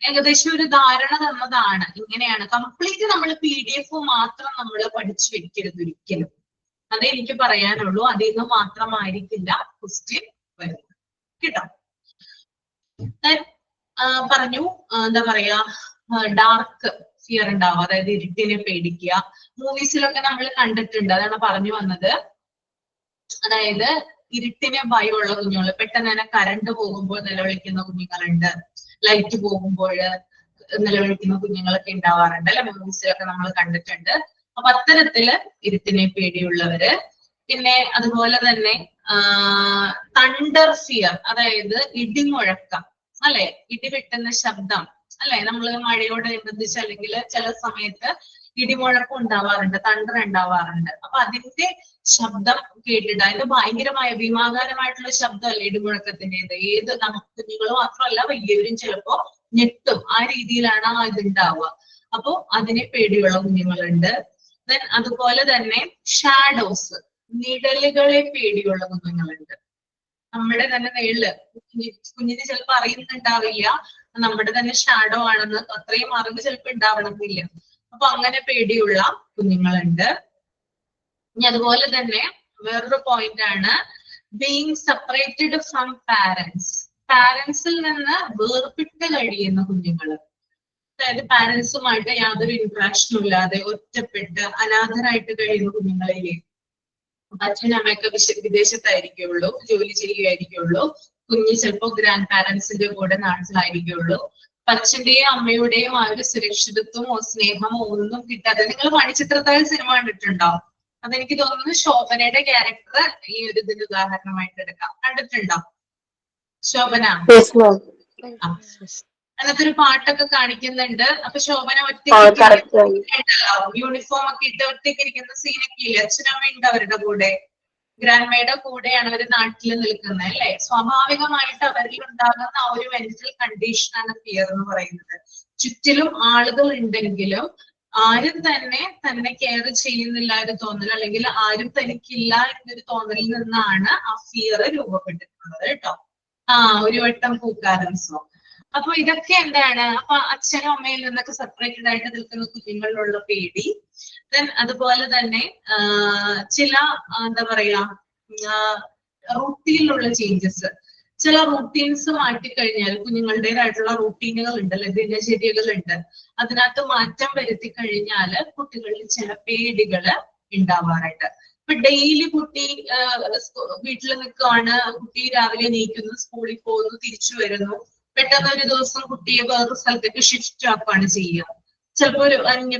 ഏകദേശം ഒരു ധാരണ തന്നതാണ്. ഇങ്ങനെയാണ്. കംപ്ലീറ്റ് നമ്മൾ PDF മാത്രം നമ്മൾ പഠിച്ചു വെക്കരുത് ഒരിക്കലും. അതേ എനിക്ക് പറയാനുള്ളൂ. അതിൽ നിന്ന് മാത്രമായിരിക്കില്ല ക്വസ്റ്റ്യൻ വരുന്നത് കേട്ടോ. പറഞ്ഞു എന്താ പറയാ, ഡാർക്ക് ഫിയർ ഉണ്ടാവും, അതായത് ഇരുട്ടിനെ പേടിക്കുക. മൂവീസിലൊക്കെ നമ്മൾ കണ്ടിട്ടുണ്ട്, അതാണ് പറഞ്ഞു വന്നത്. അതായത് ഇരുട്ടിനെ ഭയമുള്ള കുഞ്ഞുങ്ങൾ, പെട്ടെന്ന് തന്നെ കറണ്ട് പോകുമ്പോൾ നിലവിളിക്കുന്ന കുഞ്ഞുങ്ങളുണ്ട്, ലൈറ്റ് പോകുമ്പോൾ നിലവിളിക്കുന്ന കുഞ്ഞുങ്ങളൊക്കെ ഉണ്ടാവാറുണ്ട് അല്ലെ, മൂവീസിലൊക്കെ നമ്മൾ കണ്ടിട്ടുണ്ട്. അപ്പൊ അത്തരത്തില് ഇരുട്ടിനെ പേടിയുള്ളവര്. പിന്നെ അതുപോലെ തന്നെ തണ്ടർ ഫിയർ, അതായത് ഇടിമുഴക്കം അല്ലെ, ഇടിവെട്ടുന്ന ശബ്ദം അല്ലെ. നമ്മൾ മഴയോടനുബന്ധിച്ച് അല്ലെങ്കിൽ ചില സമയത്ത് ഇടിമുഴക്കം ഉണ്ടാവാറുണ്ട്, തണ്ടർ ഉണ്ടാവാറുണ്ട്. അപ്പൊ അതിന്റെ ശബ്ദം കേട്ടിട്ട്, അതിന്റെ ഭയങ്കരമായ ഭീമാകാരമായിട്ടുള്ള ശബ്ദമല്ല ഇടിമുഴക്കത്തിൻ്റെത്. ഏത് നമുക്ക് കുഞ്ഞുങ്ങൾ മാത്രമല്ല വലിയവരും ചിലപ്പോ ഞെട്ടും. ആ രീതിയിലാണ് ഇത് ഉണ്ടാവുക. അപ്പോ അതിനെ പേടിയുള്ള കുഞ്ഞുങ്ങളുണ്ട്. ദെൻ അതുപോലെ തന്നെ ഷാഡോസ്, നിഴലുകളെ പേടിയുള്ള കുഞ്ഞുങ്ങളുണ്ട്. നമ്മുടെ തന്നെ നിഴല് കുഞ്ഞിന് ചിലപ്പോ അറിയുന്നുണ്ടാവില്ല നമ്മുടെ തന്നെ ഷാഡോ ആണെന്ന്, അത്രയും അറിവ് ചിലപ്പോ ഉണ്ടാവണമെന്നില്ല. അപ്പൊ അങ്ങനെ പേടിയുള്ള കുഞ്ഞുങ്ങളുണ്ട്. ഇനി അതുപോലെ തന്നെ വേറൊരു പോയിന്റ് ആണ് ബീങ് സെപ്പറേറ്റഡ് ഫ്രം പാരന്റ്സ്. പാരന്റ്സിൽ നിന്ന് വേർപിട്ട് കഴിയുന്ന കുഞ്ഞുങ്ങള്, അതായത് പാരന്റ്സുമായിട്ട് യാതൊരു ഇന്ററാക്ഷനും ഇല്ലാതെ ഒറ്റപ്പെട്ട് അനാഥരായിട്ട് കഴിയുന്ന കുഞ്ഞുങ്ങളിലെ അച്ഛനമ്മയൊക്കെ വിദേശത്തായിരിക്കുള്ളൂ, ജോലി ചെയ്യുകയായിരിക്കുള്ളൂ. കുഞ്ഞ് ചിലപ്പോ ഗ്രാൻഡ് പാരന്റ്സിന്റെ കൂടെ നാട്ടിലായിരിക്കുള്ളൂ. അച്ഛന്റെയും അമ്മയുടെയും ആ ഒരു സുരക്ഷിതത്വമോ സ്നേഹമോ ഒന്നും കിട്ടാതെ. നിങ്ങൾ മണിച്ചിത്രത്താഴ് സിനിമ കണ്ടിട്ടുണ്ടോ? അതെനിക്ക് തോന്നുന്നു ശോഭനയുടെ ക്യാരക്ടർ ഈ ഒരു ഇതിന് ഉദാഹരണമായിട്ട് എടുക്കാം. കണ്ടിട്ടുണ്ടോ ശോഭന? അതിനകത്ത് ഒരു പാട്ടൊക്കെ കാണിക്കുന്നുണ്ട്. അപ്പൊ ശോഭന ഒറ്റയ്ക്ക് യൂണിഫോം ഒക്കെ ഇട്ട് ഒറ്റയ്ക്ക് ഇരിക്കുന്ന സീനൊക്കെ ഇല്ലേ, അച്ഛനമ്മ ഉണ്ട് അവരുടെ കൂടെ, ഗ്രാൻഡ്മയുടെ കൂടെയാണ് അവർ നാട്ടിൽ നിൽക്കുന്നത് അല്ലെ. സ്വാഭാവികമായിട്ട് അവരിൽ ഉണ്ടാകുന്ന ആ ഒരു മെന്റൽ കണ്ടീഷനാണ് ഫിയർ എന്ന് പറയുന്നത്. ചുറ്റിലും ആളുകൾ ഉണ്ടെങ്കിലും ആരും തന്നെ കെയർ ചെയ്യുന്നില്ല ഒരു തോന്നൽ, അല്ലെങ്കിൽ ആരും തനിക്കില്ല എന്നൊരു തോന്നലിൽ നിന്നാണ് ആ ഫിയർ രൂപപ്പെട്ടിട്ടുള്ളത് കേട്ടോ. ഒരു വട്ടം പൂക്കാരൻ സോ. അപ്പൊ ഇതൊക്കെ എന്താണ്, അപ്പൊ അച്ഛനും അമ്മയിൽ നിന്നൊക്കെ സെപ്പറേറ്റഡ് ആയിട്ട് നിൽക്കുന്ന കുഞ്ഞുങ്ങളിലുള്ള പേടി. ദെൻ അതുപോലെ തന്നെ ചില എന്താ പറയാ റൂട്ടീനിലുള്ള ചേഞ്ചസ്. ചില റൂട്ടീൻസ് മാറ്റിക്കഴിഞ്ഞാൽ കുഞ്ഞുങ്ങളുടേതായിട്ടുള്ള റൂട്ടീനുകൾ ഉണ്ട്, അല്ലെ, ദിനചര്യകൾ ഉണ്ട്. അതിനകത്ത് മാറ്റം വരുത്തി കഴിഞ്ഞാല് കുട്ടികളിൽ ചില പേടികള് ഉണ്ടാവാറുണ്ട്. ഇപ്പൊ ഡെയിലി കുട്ടി വീട്ടിൽ നിൽക്കുകയാണ്, കുട്ടി രാവിലെ എണീക്കുന്നു, സ്കൂളിൽ പോകുന്നു, തിരിച്ചു വരുന്നു. പെട്ടെന്ന് ഒരു ദിവസം കുട്ടിയെ വേറൊരു സ്ഥലത്തേക്ക് ഷിഫ്റ്റ് ആക്കുകയാണ് ചെയ്യുക. ചിലപ്പോ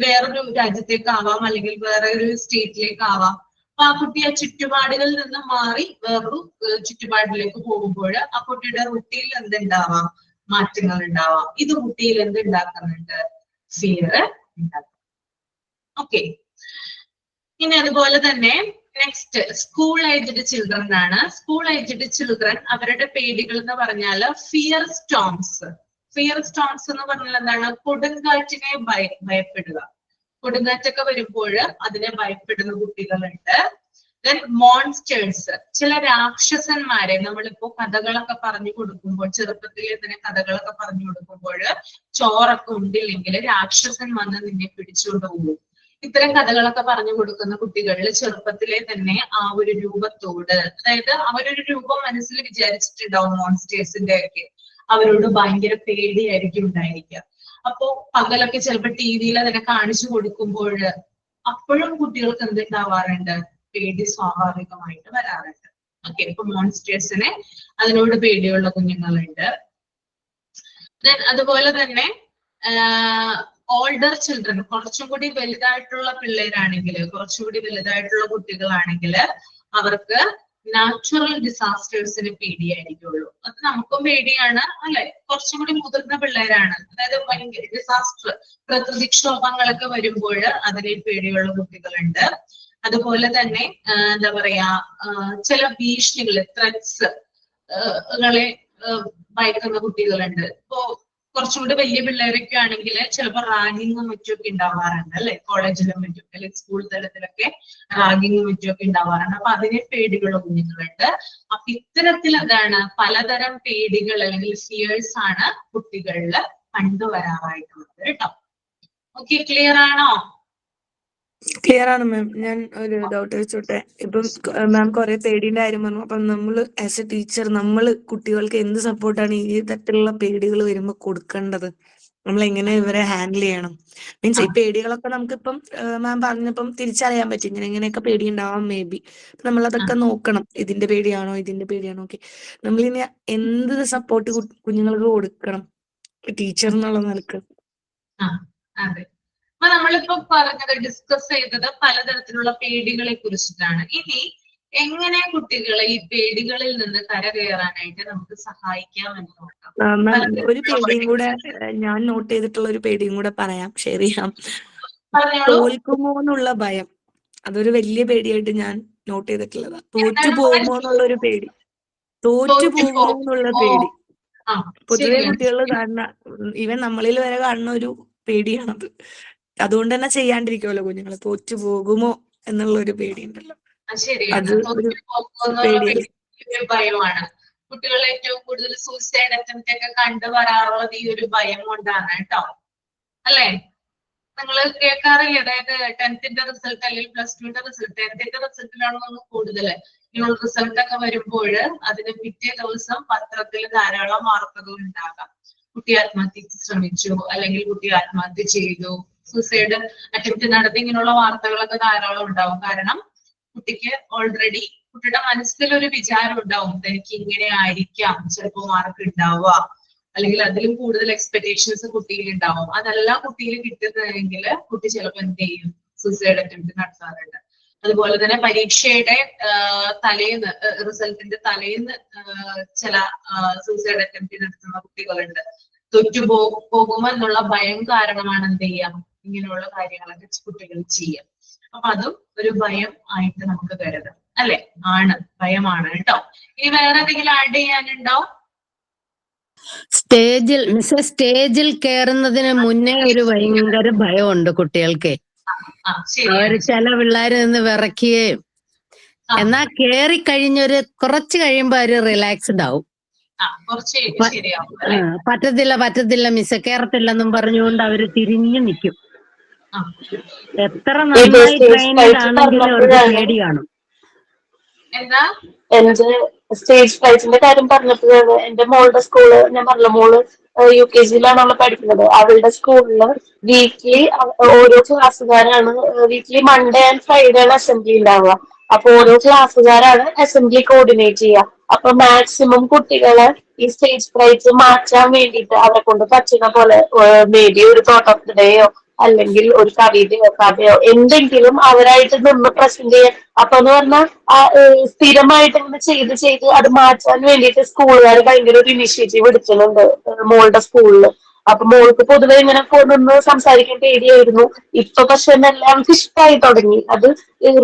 വേറൊരു രാജ്യത്തേക്കാവാം, അല്ലെങ്കിൽ വേറെ ഒരു സ്റ്റേറ്റിലേക്കാവാം. അപ്പൊ ആ കുട്ടി ആ ചുറ്റുപാടുകളിൽ നിന്ന് മാറി വേറൊരു ചുറ്റുപാടിലേക്ക് പോകുമ്പോൾ ആ കുട്ടിയുടെ റൂട്ടീനിൽ എന്തുണ്ടാവാം, മാറ്റങ്ങൾ ഉണ്ടാവാം. ഇത് കുട്ടിയിൽ എന്തുണ്ടാക്കുന്നുണ്ട്, ഫിയർ ഉണ്ടാക്കും. ഓക്കെ, ഇനി അതുപോലെ തന്നെ നെക്സ്റ്റ് സ്കൂൾ ഏജ്ഡ് ചിൽഡ്രൻ ആണ്. സ്കൂൾ ഏജ്ഡ് ചിൽഡ്രൻ അവരുടെ പേടികൾ എന്ന് പറഞ്ഞാല് ഫിയർ സ്റ്റോംസ്. ഫിയർ സ്റ്റോംസ് എന്ന് പറഞ്ഞാൽ എന്താണ്, കൊടുങ്കാറ്റിനെ ഭയപ്പെടുക. കൊടുങ്കാറ്റൊക്കെ വരുമ്പോൾ അതിനെ ഭയപ്പെടുന്ന കുട്ടികളുണ്ട്. ദെൻ മോൺസ്റ്റേഴ്സ്, ചില രാക്ഷസന്മാരെ നമ്മളിപ്പോ കഥകളൊക്കെ പറഞ്ഞു കൊടുക്കുമ്പോൾ, ചെറുപ്പത്തിൽ തന്നെ കഥകളൊക്കെ പറഞ്ഞു കൊടുക്കുമ്പോൾ ചോറൊക്കെ ഉണ്ടില്ലെങ്കിൽ രാക്ഷസൻ വന്ന് നിന്നെ പിടിച്ചുകൊണ്ട് പോകും. ഇത്തരം കഥകളൊക്കെ പറഞ്ഞു കൊടുക്കുന്ന കുട്ടികളിൽ ചെറുപ്പത്തിലെ തന്നെ ആ ഒരു രൂപത്തോട്, അതായത് അവരൊരു രൂപം മനസ്സിൽ വിചാരിച്ചിട്ടുണ്ടാവും മോൺസ്റ്റേഴ്സിന്റെ ഒക്കെ, അവരോട് ഭയങ്കര പേടിയായിരിക്കും ഉണ്ടായിരിക്കുക. അപ്പോ പകലൊക്കെ ചിലപ്പോൾ ടി വിയിൽ അതിനെ കാണിച്ചു കൊടുക്കുമ്പോൾ അപ്പോഴും കുട്ടികൾക്ക് എന്തുണ്ടാവാറുണ്ട്, പേടി സ്വാഭാവികമായിട്ട് വരാറുണ്ട്. ഓക്കെ, ഇപ്പൊ മോൺസ്റ്റേഴ്സിനെ അതിനോട് പേടിയുള്ള കുഞ്ഞുങ്ങളുണ്ട്. അതുപോലെ തന്നെ ഓൾഡർ ചിൽഡ്രൻ, കുറച്ചും കൂടി വലുതായിട്ടുള്ള പിള്ളേരാണെങ്കിൽ, കുറച്ചുകൂടി വലുതായിട്ടുള്ള കുട്ടികളാണെങ്കിൽ അവർക്ക് നാച്ചുറൽ ഡിസാസ്റ്റേഴ്സിന് പേടിയായിരിക്കുള്ളൂ. അത് നമുക്കും പേടിയാണ്, അല്ലെ? കുറച്ചും കൂടി മുതിർന്ന പിള്ളേരാണ്, അതായത് ഭയങ്കര ഡിസാസ്റ്റർ, പ്രകൃതിക്ഷോഭങ്ങളൊക്കെ വരുമ്പോൾ അതിനെ പേടിയുള്ള കുട്ടികളുണ്ട്. അതുപോലെ തന്നെ എന്താ പറയാ, ചില ഭീഷണികള്, ത്രെറ്റ്സ് കളെ ഭയക്കുന്ന കുട്ടികളുണ്ട്. ഇപ്പോ കുറച്ചും കൂടി വലിയ പിള്ളേരൊക്കെ ആണെങ്കിൽ ചിലപ്പോൾ റാഗിങ്ങും മറ്റുമൊക്കെ ഉണ്ടാവാറുണ്ട്, അല്ലെ? കോളേജിലും മറ്റും അല്ലെങ്കിൽ സ്കൂൾ തലത്തിലൊക്കെ റാഗിങ്ങും മറ്റുമൊക്കെ ഉണ്ടാവാറുണ്ട്. അപ്പൊ അതിനെ പേടികളുള്ള കുഞ്ഞുങ്ങളുണ്ട്. അപ്പൊ ഇത്തരത്തിൽ എന്താണ്, പലതരം പേടികൾ അല്ലെങ്കിൽ ഫിയേഴ്സ് ആണ് കുട്ടികളിൽ കണ്ടുവരാറായിട്ടുള്ളത് കേട്ടോ. ഓക്കെ, ക്ലിയർ ആണോ? ക്ലിയർ ആണ് മാം. ഞാൻ ഒരു ഡൗട്ട് വെച്ചോട്ടെ. ഇപ്പം മാം കുറെ പേടിയുടെ കാര്യം പറഞ്ഞു. അപ്പം നമ്മൾ ആസ് എ ടീച്ചർ നമ്മൾ കുട്ടികൾക്ക് എന്ത് സപ്പോർട്ടാണ് ഈ തരത്തിലുള്ള പേടികൾ വരുമ്പോൾ കൊടുക്കേണ്ടത്? നമ്മൾ എങ്ങനെ ഇവരെ ഹാൻഡിൽ ചെയ്യണം? മീൻസ് ഈ പേടികളൊക്കെ നമുക്കിപ്പം മാം പറഞ്ഞപ്പം തിരിച്ചറിയാൻ പറ്റും, ഇങ്ങനെ ഇങ്ങനെയൊക്കെ പേടി ഉണ്ടാവാം മേ ബി. നമ്മളതൊക്കെ നോക്കണം, ഇതിന്റെ പേടിയാണോ ഇതിന്റെ പേടിയാണോ. ഓക്കെ, നമ്മളിനി എന്ത് സപ്പോർട്ട് കുഞ്ഞുങ്ങൾക്ക് കൊടുക്കണം ടീച്ചർ എന്നുള്ള നിലക്ക്? അതെ, അപ്പൊ നമ്മളിപ്പോ പറഞ്ഞത്, ഡിസ്കസ് ചെയ്തത് പലതരത്തിലുള്ള പേടികളെ കുറിച്ചിട്ടാണ്. ഇനി എങ്ങനെ കുട്ടികളെ ഈ പേടികളിൽ നിന്ന് കരകയറാനായിട്ട് നമുക്ക് സഹായിക്കാമെന്ന് നോക്കാം. ഒരു പേടിയും കൂടെ ഞാൻ നോട്ട് ചെയ്തിട്ടുള്ള ഒരു പേടിയും കൂടെ പറയാം, ഷെയർ ചെയ്യാം. പറഞ്ഞോളൂ. തോൽക്കുമോ എന്നുള്ള ഭയം, അതൊരു വലിയ പേടിയായിട്ട് ഞാൻ നോട്ട് ചെയ്തിട്ടുള്ളതാ. തോറ്റു പോകുമോ എന്നുള്ളൊരു പേടി, തോറ്റു പോകുമോ എന്നുള്ള പേടി പൊതുവെ കുട്ടികൾ കാണുന്ന, ഈവൻ നമ്മളിൽ വരെ കാണുന്ന ഒരു പേടിയാണത്. അതുകൊണ്ട് തന്നെ ചെയ്യാണ്ടിരിക്കുമല്ലോ കുഞ്ഞുങ്ങള്, തോറ്റു പോകുമോ എന്നുള്ള ഒരു പേടിയുണ്ടല്ലോ, അത് ഒരു പേടിയാണ്. ഭയമാണ്. കുട്ടികൾ ഏറ്റവും കൂടുതൽ സൂസൈഡ് അറ്റംപ്റ്റ് ഒക്കെ കണ്ടുവരാറുള്ളത് ഈ ഒരു ഭയം കൊണ്ടാണ് കേട്ടോ, അല്ലെ? നിങ്ങൾ കേൾക്കാറില്ലേ? അതായത് 10th റിസൾട്ട് അല്ലെങ്കിൽ +2 റിസൾട്ട്, 10th റിസൾട്ടിലാണ് നമുക്ക് കൂടുതൽ ഇങ്ങനെയുള്ള റിസൾട്ട് ഒക്കെ വരുമ്പോൾ അതിന് പിറ്റേ ദിവസം പത്രത്തിൽ ധാരാളം വാർത്തകൾ ഉണ്ടാകാം. കുട്ടി ആത്മഹത്യക്ക് ശ്രമിച്ചു, അല്ലെങ്കിൽ കുട്ടി ആത്മഹത്യ ചെയ്തു, സൂസൈഡ് അറ്റംപ്റ്റ് നടത്തി, ഇങ്ങനെയുള്ള വാർത്തകളൊക്കെ ധാരാളം ഉണ്ടാവും. കാരണം കുട്ടിക്ക് ഓൾറെഡി കുട്ടിയുടെ മനസ്സിലൊരു വിചാരം ഉണ്ടാവും, എനിക്ക് ഇങ്ങനെ ആയിരിക്കാം ചിലപ്പോൾ മാർക്ക് ഉണ്ടാവുക, അല്ലെങ്കിൽ അതിലും കൂടുതൽ എക്സ്പെക്ടേഷൻസ് കുട്ടിയിൽ ഉണ്ടാവും. അതെല്ലാം കുട്ടിയിൽ കിട്ടുന്നതെങ്കിൽ കുട്ടി ചിലപ്പോൾ എന്ത് ചെയ്യും, സൂസൈഡ് അറ്റംപ്റ്റ് നടത്താറുണ്ട്. അതുപോലെ തന്നെ പരീക്ഷയുടെ തലേന്ന്, റിസൾട്ടിന്റെ തലേന്ന് ചില സൂസൈഡ് അറ്റംപ്റ്റ് നടത്തുന്ന കുട്ടികളുണ്ട്. പോകുമോ എന്നുള്ള ഭയം കാരണമാണ് എന്ത് ചെയ്യാം, ഇങ്ങനെയുള്ള കാര്യങ്ങളൊക്കെ കുട്ടികൾ ചെയ്യാം. അപ്പൊ അതും ഒരു ഭയം ആയിട്ട് നമുക്ക് കരുതാം, അല്ലെ? ആണ്, ഭയമാണ് കേട്ടോ. ഇനി വേറെ എന്തെങ്കിലും ആഡ് ചെയ്യാനുണ്ടോ? സ്റ്റേജിൽ കയറുന്നതിന് മുന്നേ ഒരു ഭയങ്കര ഭയമുണ്ട് കുട്ടികൾക്ക്. അവര് ചില പിള്ളേര് നിന്ന് വിറയ്ക്കുകയും, എന്നാ കേറി കഴിഞ്ഞൊരു കുറച്ച് കഴിയുമ്പോ അവര് റിലാക്സ്ഡ് ആവും. പറ്റത്തില്ല മിസ്, കേറത്തില്ലെന്നും പറഞ്ഞുകൊണ്ട് അവര് തിരിഞ്ഞു നിൽക്കും. എത്ര നന്നായി ട്രെയിനഡ് ആണെങ്കിലും അവർക്ക് പേടി കാണും. എന്താ എന്റെ സ്റ്റേജ് ഫ്രൈറ്റിന്റെ കാര്യം പറഞ്ഞപ്പോഴാണ് എന്റെ മോളുടെ സ്കൂള്, ഞാൻ പറഞ്ഞ മോള് UKG-ലാണ് അവള് പഠിക്കുന്നത്. അവളുടെ സ്കൂളില് വീക്ക്ലി ഓരോ ക്ലാസ്സുകാരാണ്, വീക്ക്ലി മൺഡേ ആൻഡ് ഫ്രൈഡേ ആണ് അസംബ്ലി ഉണ്ടാവുക. അപ്പൊ ഓരോ ക്ലാസ്സുകാരാണ് അസംബ്ലി കോർഡിനേറ്റ് ചെയ്യുക. അപ്പൊ മാക്സിമം കുട്ടികളെ ഈ സ്റ്റേജ് ഫ്രൈറ്റ് മാറ്റാൻ വേണ്ടിയിട്ട് അവരെ കൊണ്ട് പറ്റുന്ന പോലെ മേ ബി ഒരു തോട്ട് ഓഫ് ദി ഡേയോ അല്ലെങ്കിൽ ഒരു കവിതയോ കഥയോ എന്തെങ്കിലും അവരായിട്ട് നിന്ന് പ്രസന്റ് ചെയ്യാൻ. അപ്പൊ എന്ന് പറഞ്ഞാൽ സ്ഥിരമായിട്ട് ഇങ്ങനെ ചെയ്ത് ചെയ്ത് അത് മാറ്റാൻ വേണ്ടിയിട്ട് സ്കൂളുകാർ ഭയങ്കര ഒരു ഇനിഷ്യേറ്റീവ് എടുക്കുന്നുണ്ട് മോളുടെ സ്കൂളിൽ. അപ്പൊ മോൾക്ക് പൊതുവെ ഇങ്ങനെ നിന്ന് സംസാരിക്കാൻ പേടിയായിരുന്നു. ഇപ്പൊ പക്ഷെ എല്ലാവർക്കും ഇഷ്ടമായി തുടങ്ങി. അത്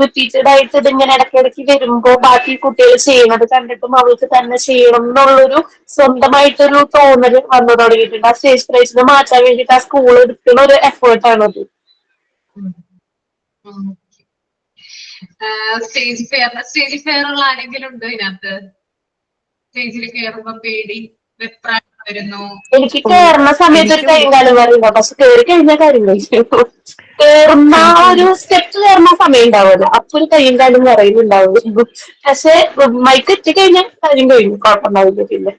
റിപ്പീറ്റഡ് ആയിട്ട് ഇതിങ്ങനെ ഇടയ്ക്കിടയ്ക്ക് വരുമ്പോ ബാക്കി കുട്ടികൾ ചെയ്യണത് കണ്ടിട്ടും അവൾക്ക് തന്നെ ചെയ്യണം എന്നുള്ളൊരു സ്വന്തമായിട്ടൊരു തോന്നൽ വന്നു തുടങ്ങിയിട്ടുണ്ട്. ആ സ്റ്റേജ് പ്രൈസിനെ മാറ്റാൻ വേണ്ടിയിട്ട് ആ സ്കൂൾ എടുക്കുന്ന ഒരു എഫേർട്ടാണത്. സ്റ്റേജ് ഫെയർ ഉള്ള ആരെങ്കിലും ഉണ്ടോ ഇതിനകത്ത്? സ്റ്റേജിൽ കയറുമ്പോ പേടി, വെപ്രാളം വരുന്നു? എനിക്ക് കയറുന്ന സമയത്ത് ഒരു കൈയും കാലം പറയുമ്പോ, പക്ഷെ കയറി കഴിഞ്ഞാൽ കാര്യം കഴിച്ചു. കയറുന്ന ഒരു സ്റ്റെപ്പ് കയറുന്ന സമയം ഉണ്ടാവുമല്ലോ, അപ്പൊ ഒരു കൈയും കാലും പറയുന്നുണ്ടാവും. പക്ഷെ മൈക്ക് എത്തിക്കഴിഞ്ഞാൽ കാര്യം കഴിഞ്ഞു, കുഴപ്പമുണ്ടാവില്ല. പിന്നെ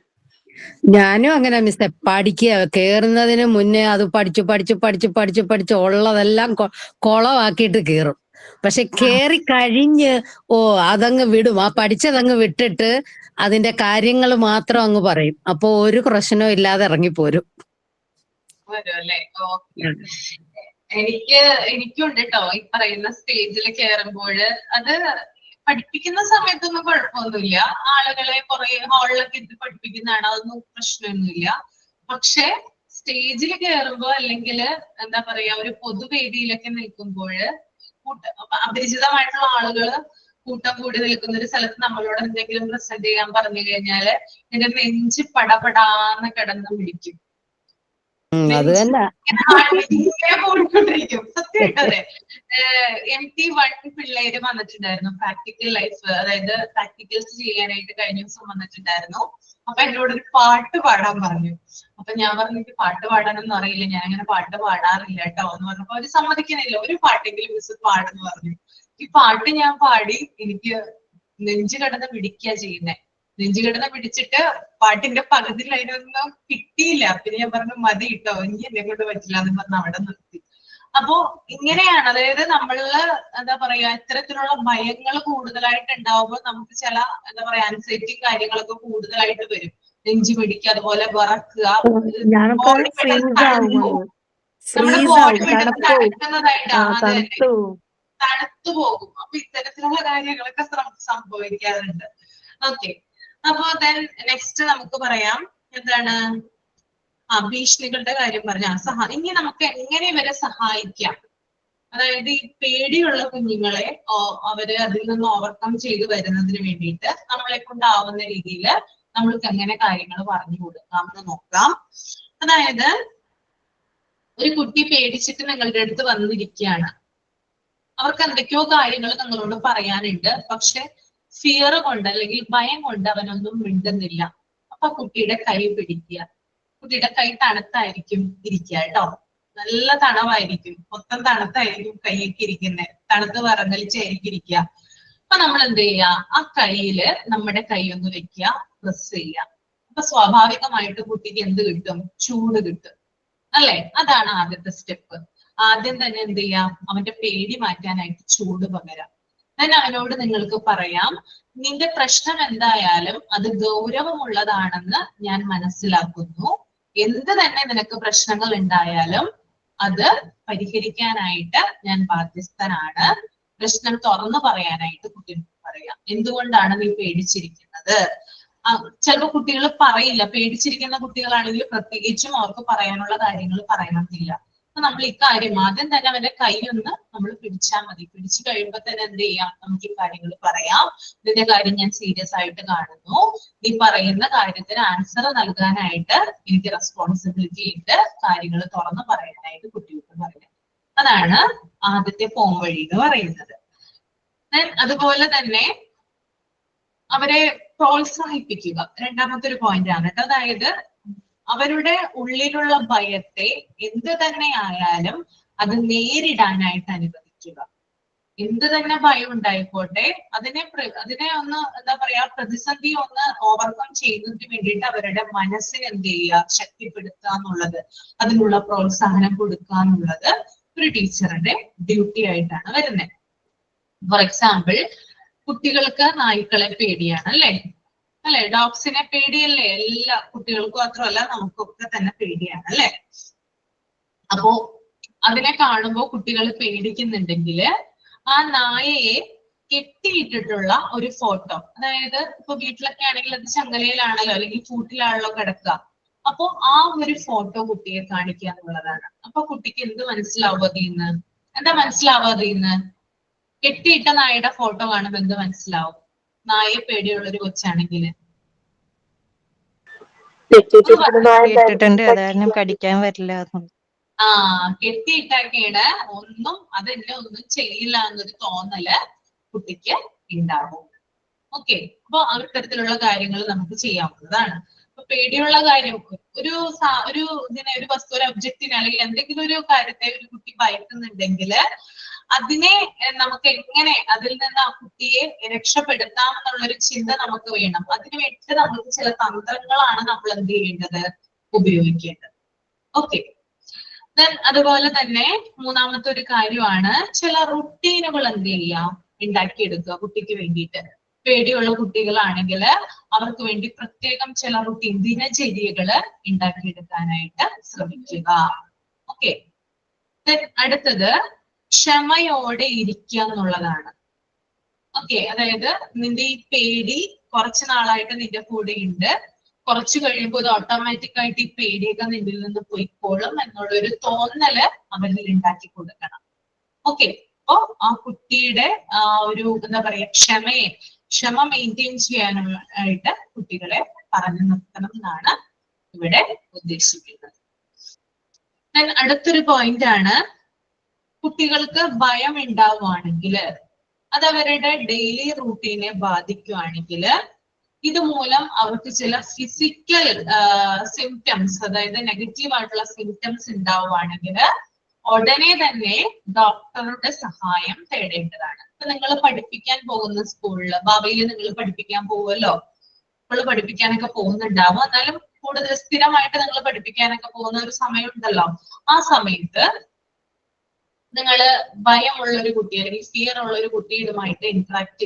ഞാനും അങ്ങനെ മിസ്സെ പഠിക്കുക, കേറുന്നതിന് മുന്നേ അത് പഠിച്ചു പഠിച്ചു പഠിച്ചു പഠിച്ചു പഠിച്ചു ഉള്ളതെല്ലാം കൊളമാക്കിയിട്ട് കേറും. പക്ഷെ കേറി കഴിഞ്ഞ് അതങ്ങ് വിടും, ആ പഠിച്ചതങ്ങ് വിട്ടിട്ട് അതിന്റെ കാര്യങ്ങൾ മാത്രം അങ്ങ് പറയും. അപ്പൊ ഒരു പ്രശ്നവും ഇല്ലാതെ ഇറങ്ങിപ്പോരും. വരും അല്ലേ? ഓക്കെ. എനിക്കുണ്ട് കേട്ടോ ഈ പറയുന്ന സ്റ്റേജിൽ കയറുമ്പോൾ. അത് പഠിപ്പിക്കുന്ന സമയത്തൊന്നും കുഴപ്പമൊന്നുമില്ല, ആളുകളെ കുറെ ഹാളിലൊക്കെ ഇത് പഠിപ്പിക്കുന്നതാണ്, അതൊന്നും പ്രശ്നമൊന്നുമില്ല. പക്ഷെ സ്റ്റേജിൽ കയറുമ്പോ അല്ലെങ്കിൽ എന്താ പറയാ ഒരു പൊതുവേദിയിലൊക്കെ നിൽക്കുമ്പോൾ അപരിചിതമായിട്ടുള്ള ആളുകള് കൂട്ടം കൂടി നിൽക്കുന്ന ഒരു സ്ഥലത്ത് നമ്മളോട് എന്തെങ്കിലും പ്രസന്റ് ചെയ്യാൻ പറഞ്ഞു കഴിഞ്ഞാല് എന്റെ നെഞ്ച് പടപടാന്ന് കിടന്ന് പിടിക്കും. അത് തന്നെ പോയിക്കൊണ്ടിരിക്കും സത്യമായിട്ടതെ. MT1 പിള്ളേര് വന്നിട്ടുണ്ടായിരുന്നു, പ്രാക്ടിക്കൽ ലൈഫ്, അതായത് പ്രാക്ടിക്കൽസ് ചെയ്യാനായിട്ട് കഴിഞ്ഞ ദിവസം വന്നിട്ടുണ്ടായിരുന്നു. അപ്പൊ എന്നോട് ഒരു പാട്ട് പാടാൻ പറഞ്ഞു. അപ്പൊ ഞാൻ പറഞ്ഞു എനിക്ക് പാട്ട് പാടാനൊന്നും അറിയില്ല, ഞാൻ അങ്ങനെ പാട്ട് പാടാറില്ല കേട്ടോ എന്ന് പറഞ്ഞപ്പോ അവര് സമ്മതിക്കുന്നില്ല, ഒരു പാട്ടെങ്കിലും മിസ് പാടെന്ന് പറഞ്ഞു. ഈ പാട്ട് ഞാൻ പാടി, എനിക്ക് നെഞ്ചു കിടന്ന് പിടിക്കുക ചെയ്യുന്നേ. നെഞ്ചു കിടന്ന് പിടിച്ചിട്ട് പാട്ടിന്റെ പകുതി ലൈനൊന്നും കിട്ടിയില്ല. പിന്നെ ഞാൻ പറഞ്ഞു മതി കേട്ടോ, ഇനി എന്നെ കൊണ്ട് പറ്റില്ല എന്ന് പറഞ്ഞ് അവിടെ നിർത്തി. അപ്പോ ഇങ്ങനെയാണ്, അതായത് നമ്മളില് എന്താ പറയാ ഇത്തരത്തിലുള്ള ഭയങ്ങൾ കൂടുതലായിട്ട് ഉണ്ടാവുമ്പോൾ നമുക്ക് ചില എന്താ പറയാ ആൻസൈറ്റി കാര്യങ്ങളൊക്കെ കൂടുതലായിട്ട് വരും. നെഞ്ചു പിടിക്കുക, അതുപോലെ വിറക്കുക, ബോഡി നമ്മുടെ ബോഡി തണുക്കുന്നതായിട്ട് തണുത്തു പോകും. അപ്പൊ ഇത്തരത്തിലുള്ള കാര്യങ്ങളൊക്കെ സംഭവിക്കാറുണ്ട്. ഓക്കെ, അപ്പൊ ദെൻ നെക്സ്റ്റ് നമുക്ക് പറയാം എന്താണ്, ഭീഷണികളുടെ കാര്യം പറഞ്ഞ ഇനി നമുക്ക് എങ്ങനെ ഇവരെ സഹായിക്കാം. അതായത് ഈ പേടിയുള്ള കുഞ്ഞുങ്ങളെ അവര് അതിൽ നിന്ന് ഓവർകം ചെയ്ത് വരുന്നതിന് വേണ്ടിയിട്ട് നമ്മളെ കൊണ്ടാവുന്ന രീതിയിൽ നമ്മൾക്ക് എങ്ങനെ കാര്യങ്ങൾ പറഞ്ഞു കൊടുക്കാമെന്ന് നോക്കാം. അതായത് ഒരു കുട്ടി പേടിച്ചിട്ട് നിങ്ങളുടെ അടുത്ത് വന്നിരിക്കുകയാണ്, അവർക്ക് എന്തൊക്കെയോ കാര്യങ്ങൾ നിങ്ങളോട് പറയാനുണ്ട്, പക്ഷെ ഫിയർ കൊണ്ട് അല്ലെങ്കിൽ ഭയം കൊണ്ട് അവനൊന്നും മിണ്ടുന്നില്ല. അപ്പൊ കുട്ടിയുടെ കൈ പിടിക്കുക. കുട്ടിയുടെ കൈ തണുത്തായിരിക്കും ഇരിക്കുക കേട്ടോ, നല്ല തണവായിരിക്കും, മൊത്തം തണുത്തായിരിക്കും കൈയൊക്കെ ഇരിക്കുന്നത്, തണുത്ത് വറങ്ങലിച്ചായിരിക്കും ഇരിക്കുക. അപ്പൊ നമ്മൾ എന്ത് ചെയ്യുക, ആ കൈയില് നമ്മുടെ കൈ ഒന്ന് വെക്കുക, പ്രസ് ചെയ്യുക. അപ്പൊ സ്വാഭാവികമായിട്ട് കുട്ടിക്ക് എന്ത് കിട്ടും? ചൂട് കിട്ടും അല്ലെ? അതാണ് ആദ്യത്തെ സ്റ്റെപ്പ്. ആദ്യം തന്നെ എന്ത് ചെയ്യാം, അവന്റെ പേടി മാറ്റാനായിട്ട് ചൂട് പകരാം. ഞാൻ അവനോട് നിങ്ങൾക്ക് പറയാം, നിന്റെ പ്രശ്നം എന്തായാലും അത് ഗൗരവമുള്ളതാണെന്ന് ഞാൻ മനസ്സിലാക്കുന്നു. എന്ത് തന്നെ നിനക്ക് പ്രശ്നങ്ങൾ ഉണ്ടായാലും അത് പരിഹരിക്കാനായിട്ട് ഞാൻ ബാധ്യസ്ഥനാണ്. പ്രശ്നം തുറന്നു പറയാനായിട്ട് കുട്ടികൾക്ക് പറയാം. എന്തുകൊണ്ടാണ് നീ പേടിച്ചിരിക്കുന്നത്? ചിലപ്പോൾ കുട്ടികൾ പറയില്ല, പേടിച്ചിരിക്കുന്ന കുട്ടികളാണെങ്കിൽ പ്രത്യേകിച്ചും അവർക്ക് പറയാനുള്ള കാര്യങ്ങൾ പറയണമെന്നില്ല. അപ്പൊ നമ്മൾ ഇക്കാര്യം ആദ്യം തന്നെ അവന്റെ കൈ ഒന്ന് നമ്മൾ പിടിച്ചാൽ മതി. പിടിച്ചു കഴിയുമ്പോൾ തന്നെ എന്ത് ചെയ്യാം, നമുക്ക് ഈ കാര്യങ്ങൾ പറയാം. ഇതിന്റെ കാര്യം ഞാൻ സീരിയസ് ആയിട്ട് കാണുന്നു, ഈ പറയുന്ന കാര്യത്തിന് ആൻസർ നൽകാനായിട്ട് എനിക്ക് റെസ്പോൺസിബിലിറ്റി ഉണ്ട്, കാര്യങ്ങൾ തുറന്ന് പറയാനായിട്ട് കുട്ടികൾക്ക് പറയാം. അതാണ് ആദ്യത്തെ പോംവഴി എന്ന് പറയുന്നത്. അതുപോലെ തന്നെ അവരെ പ്രോത്സാഹിപ്പിക്കുക, രണ്ടാമത്തെ ഒരു പോയിന്റ് ആണ് കേട്ടോ. അതായത് അവരുടെ ഉള്ളിലുള്ള ഭയത്തെ എന്ത് തന്നെ ആയാലും അത് നേരിടാനായിട്ട് അനുവദിക്കുക. എന്ത് തന്നെ ഭയം ഉണ്ടായിക്കോട്ടെ അതിനെ ഒന്ന് എന്താ പറയാ പ്രതിസന്ധി ഒന്ന് ഓവർകം ചെയ്യുന്നതിന് വേണ്ടിയിട്ട് അവരുടെ മനസ്സിനെ എന്ത് ചെയ്യുക, ശക്തിപ്പെടുത്തുക എന്നുള്ളത്, അതിനുള്ള പ്രോത്സാഹനം കൊടുക്കുക എന്നുള്ളത് ഒരു ടീച്ചറുടെ ഡ്യൂട്ടി ആയിട്ടാണ് വരുന്നത്. ഫോർ എക്സാമ്പിൾ, കുട്ടികൾക്ക് നായ്ക്കളെ പേടിയാണ് അല്ലെ, ഡോഗ്സിനെ പേടിയല്ലേ? എല്ലാ കുട്ടികൾക്കും മാത്രമല്ല നമുക്കൊക്കെ തന്നെ പേടിയാണ് അല്ലെ. അപ്പോ അതിനെ കാണുമ്പോൾ കുട്ടികൾ പേടിക്കുന്നുണ്ടെങ്കിൽ ആ നായയെ കെട്ടിയിട്ടിട്ടുള്ള ഒരു ഫോട്ടോ, അതായത് ഇപ്പൊ വീട്ടിലൊക്കെ ആണെങ്കിൽ അത് ചങ്ങലയിലാണല്ലോ അല്ലെങ്കിൽ കൂട്ടിലാണല്ലോ കിടക്കുക. അപ്പോ ആ ഒരു ഫോട്ടോ കുട്ടിയെ കാണിക്കുക എന്നുള്ളതാണ്. അപ്പൊ കുട്ടിക്ക് എന്ത് മനസ്സിലാവും അതിന്ന്? എന്താ മനസ്സിലാവുക അതിന്ന്? കെട്ടിയിട്ട നായയുടെ ഫോട്ടോ കാണുമ്പോൾ എന്ത് മനസ്സിലാവും? നായയെ പേടിയുള്ളൊരു കൊച്ചാണെങ്കിൽ കേട്ടിട്ടുണ്ട്, അതാരണം കടിക്കാൻ വരില്ല. ആ, കെട്ടിയിട്ടൊക്കെയാണ് അതെന്നെ ഒന്നും ചെയ്യില്ല എന്നൊരു തോന്നല് കുട്ടിക്ക് ഉണ്ടാവും. ഓക്കെ, അപ്പൊ ആ തരത്തിലുള്ള കാര്യങ്ങൾ നമുക്ക് ചെയ്യാവുന്നതാണ്. അപ്പൊ പേടിയുള്ള കാര്യം, ഒരു വസ്തു, ഒരു ഒബ്ജക്റ്റിനെ അല്ലെങ്കിൽ എന്തെങ്കിലും ഒരു കാര്യത്തെ ഒരു കുട്ടി ഭയക്കുന്നുണ്ടെങ്കിൽ അതിനെ നമുക്ക് എങ്ങനെ അതിൽ നിന്ന് ആ കുട്ടിയെ രക്ഷപ്പെടുത്താം എന്നുള്ളൊരു ചിന്ത നമുക്ക് വേണം. അതിനു വേണ്ടിയിട്ട് നമുക്ക് ചില തന്ത്രങ്ങളാണ് നമ്മൾ എന്ത് ചെയ്യേണ്ടത്, ഉപയോഗിക്കേണ്ടത്. ഓക്കെ, അതുപോലെ തന്നെ മൂന്നാമത്തെ ഒരു കാര്യമാണ് ചില റുട്ടീനുകൾ എന്ത് ചെയ്യാം, ഉണ്ടാക്കിയെടുക്കുക കുട്ടിക്ക് വേണ്ടിയിട്ട്. പേടിയുള്ള കുട്ടികളാണെങ്കിൽ അവർക്ക് വേണ്ടി പ്രത്യേകം ചില റുട്ടീൻ ദിനചര്യകള് ഉണ്ടാക്കിയെടുക്കാനായിട്ട് ശ്രമിക്കുക. ഓക്കെ, അടുത്തത് ക്ഷമയോടെ ഇരിക്കുക എന്നുള്ളതാണ്. ഓക്കെ, അതായത് നിന്റെ ഈ പേടി കുറച്ചു നാളായിട്ട് നിന്റെ കൂടെ ഉണ്ട്, കുറച്ചു കഴിയുമ്പോൾ ഇത് ഓട്ടോമാറ്റിക് ആയിട്ട് ഈ പേടിയൊക്കെ നിന്നിൽ നിന്ന് പോയിക്കോളും എന്നുള്ളൊരു തോന്നല് അവരിൽ ഉണ്ടാക്കി കൊടുക്കണം. ഓക്കെ, അപ്പോ ആ കുട്ടിയുടെ ഒരു എന്താ പറയാ ക്ഷമ മെയിൻറ്റെയിൻ ചെയ്യാനായിട്ട് കുട്ടികളെ പറഞ്ഞു നിർത്തണം എന്നാണ് ഇവിടെ ഉദ്ദേശിക്കുന്നത്. അടുത്തൊരു പോയിന്റ് ആണ്, കുട്ടികൾക്ക് ഭയം ഉണ്ടാവുകയാണെങ്കിൽ അത് അവരുടെ ഡെയിലി റൂട്ടീനെ ബാധിക്കുകയാണെങ്കിൽ ഇതുമൂലം അവർക്ക് ചില ഫിസിക്കൽ സിംറ്റംസ്, അതായത് നെഗറ്റീവ് ആയിട്ടുള്ള സിംറ്റംസ് ഉണ്ടാവുകയാണെങ്കിൽ ഉടനെ തന്നെ ഡോക്ടറുടെ സഹായം തേടേണ്ടതാണ്. ഇപ്പൊ നിങ്ങൾ പഠിപ്പിക്കാൻ പോകുന്ന സ്കൂളിൽ, ഭാവിയിൽ നിങ്ങൾ പഠിപ്പിക്കാൻ പോകുമല്ലോ, നിങ്ങൾ പഠിപ്പിക്കാനൊക്കെ പോകുന്നുണ്ടാവും. എന്നാലും കൂടുതൽ സ്ഥിരമായിട്ട് നിങ്ങൾ പഠിപ്പിക്കാനൊക്കെ പോകുന്ന ഒരു സമയമുണ്ടല്ലോ, ആ സമയത്ത് നിങ്ങൾ ഭയമുള്ള ഒരു കുട്ടി അല്ലെങ്കിൽ ഫിയർ ഉള്ള ഒരു കുട്ടിയുമായിട്ട് ഇന്ററാക്ട്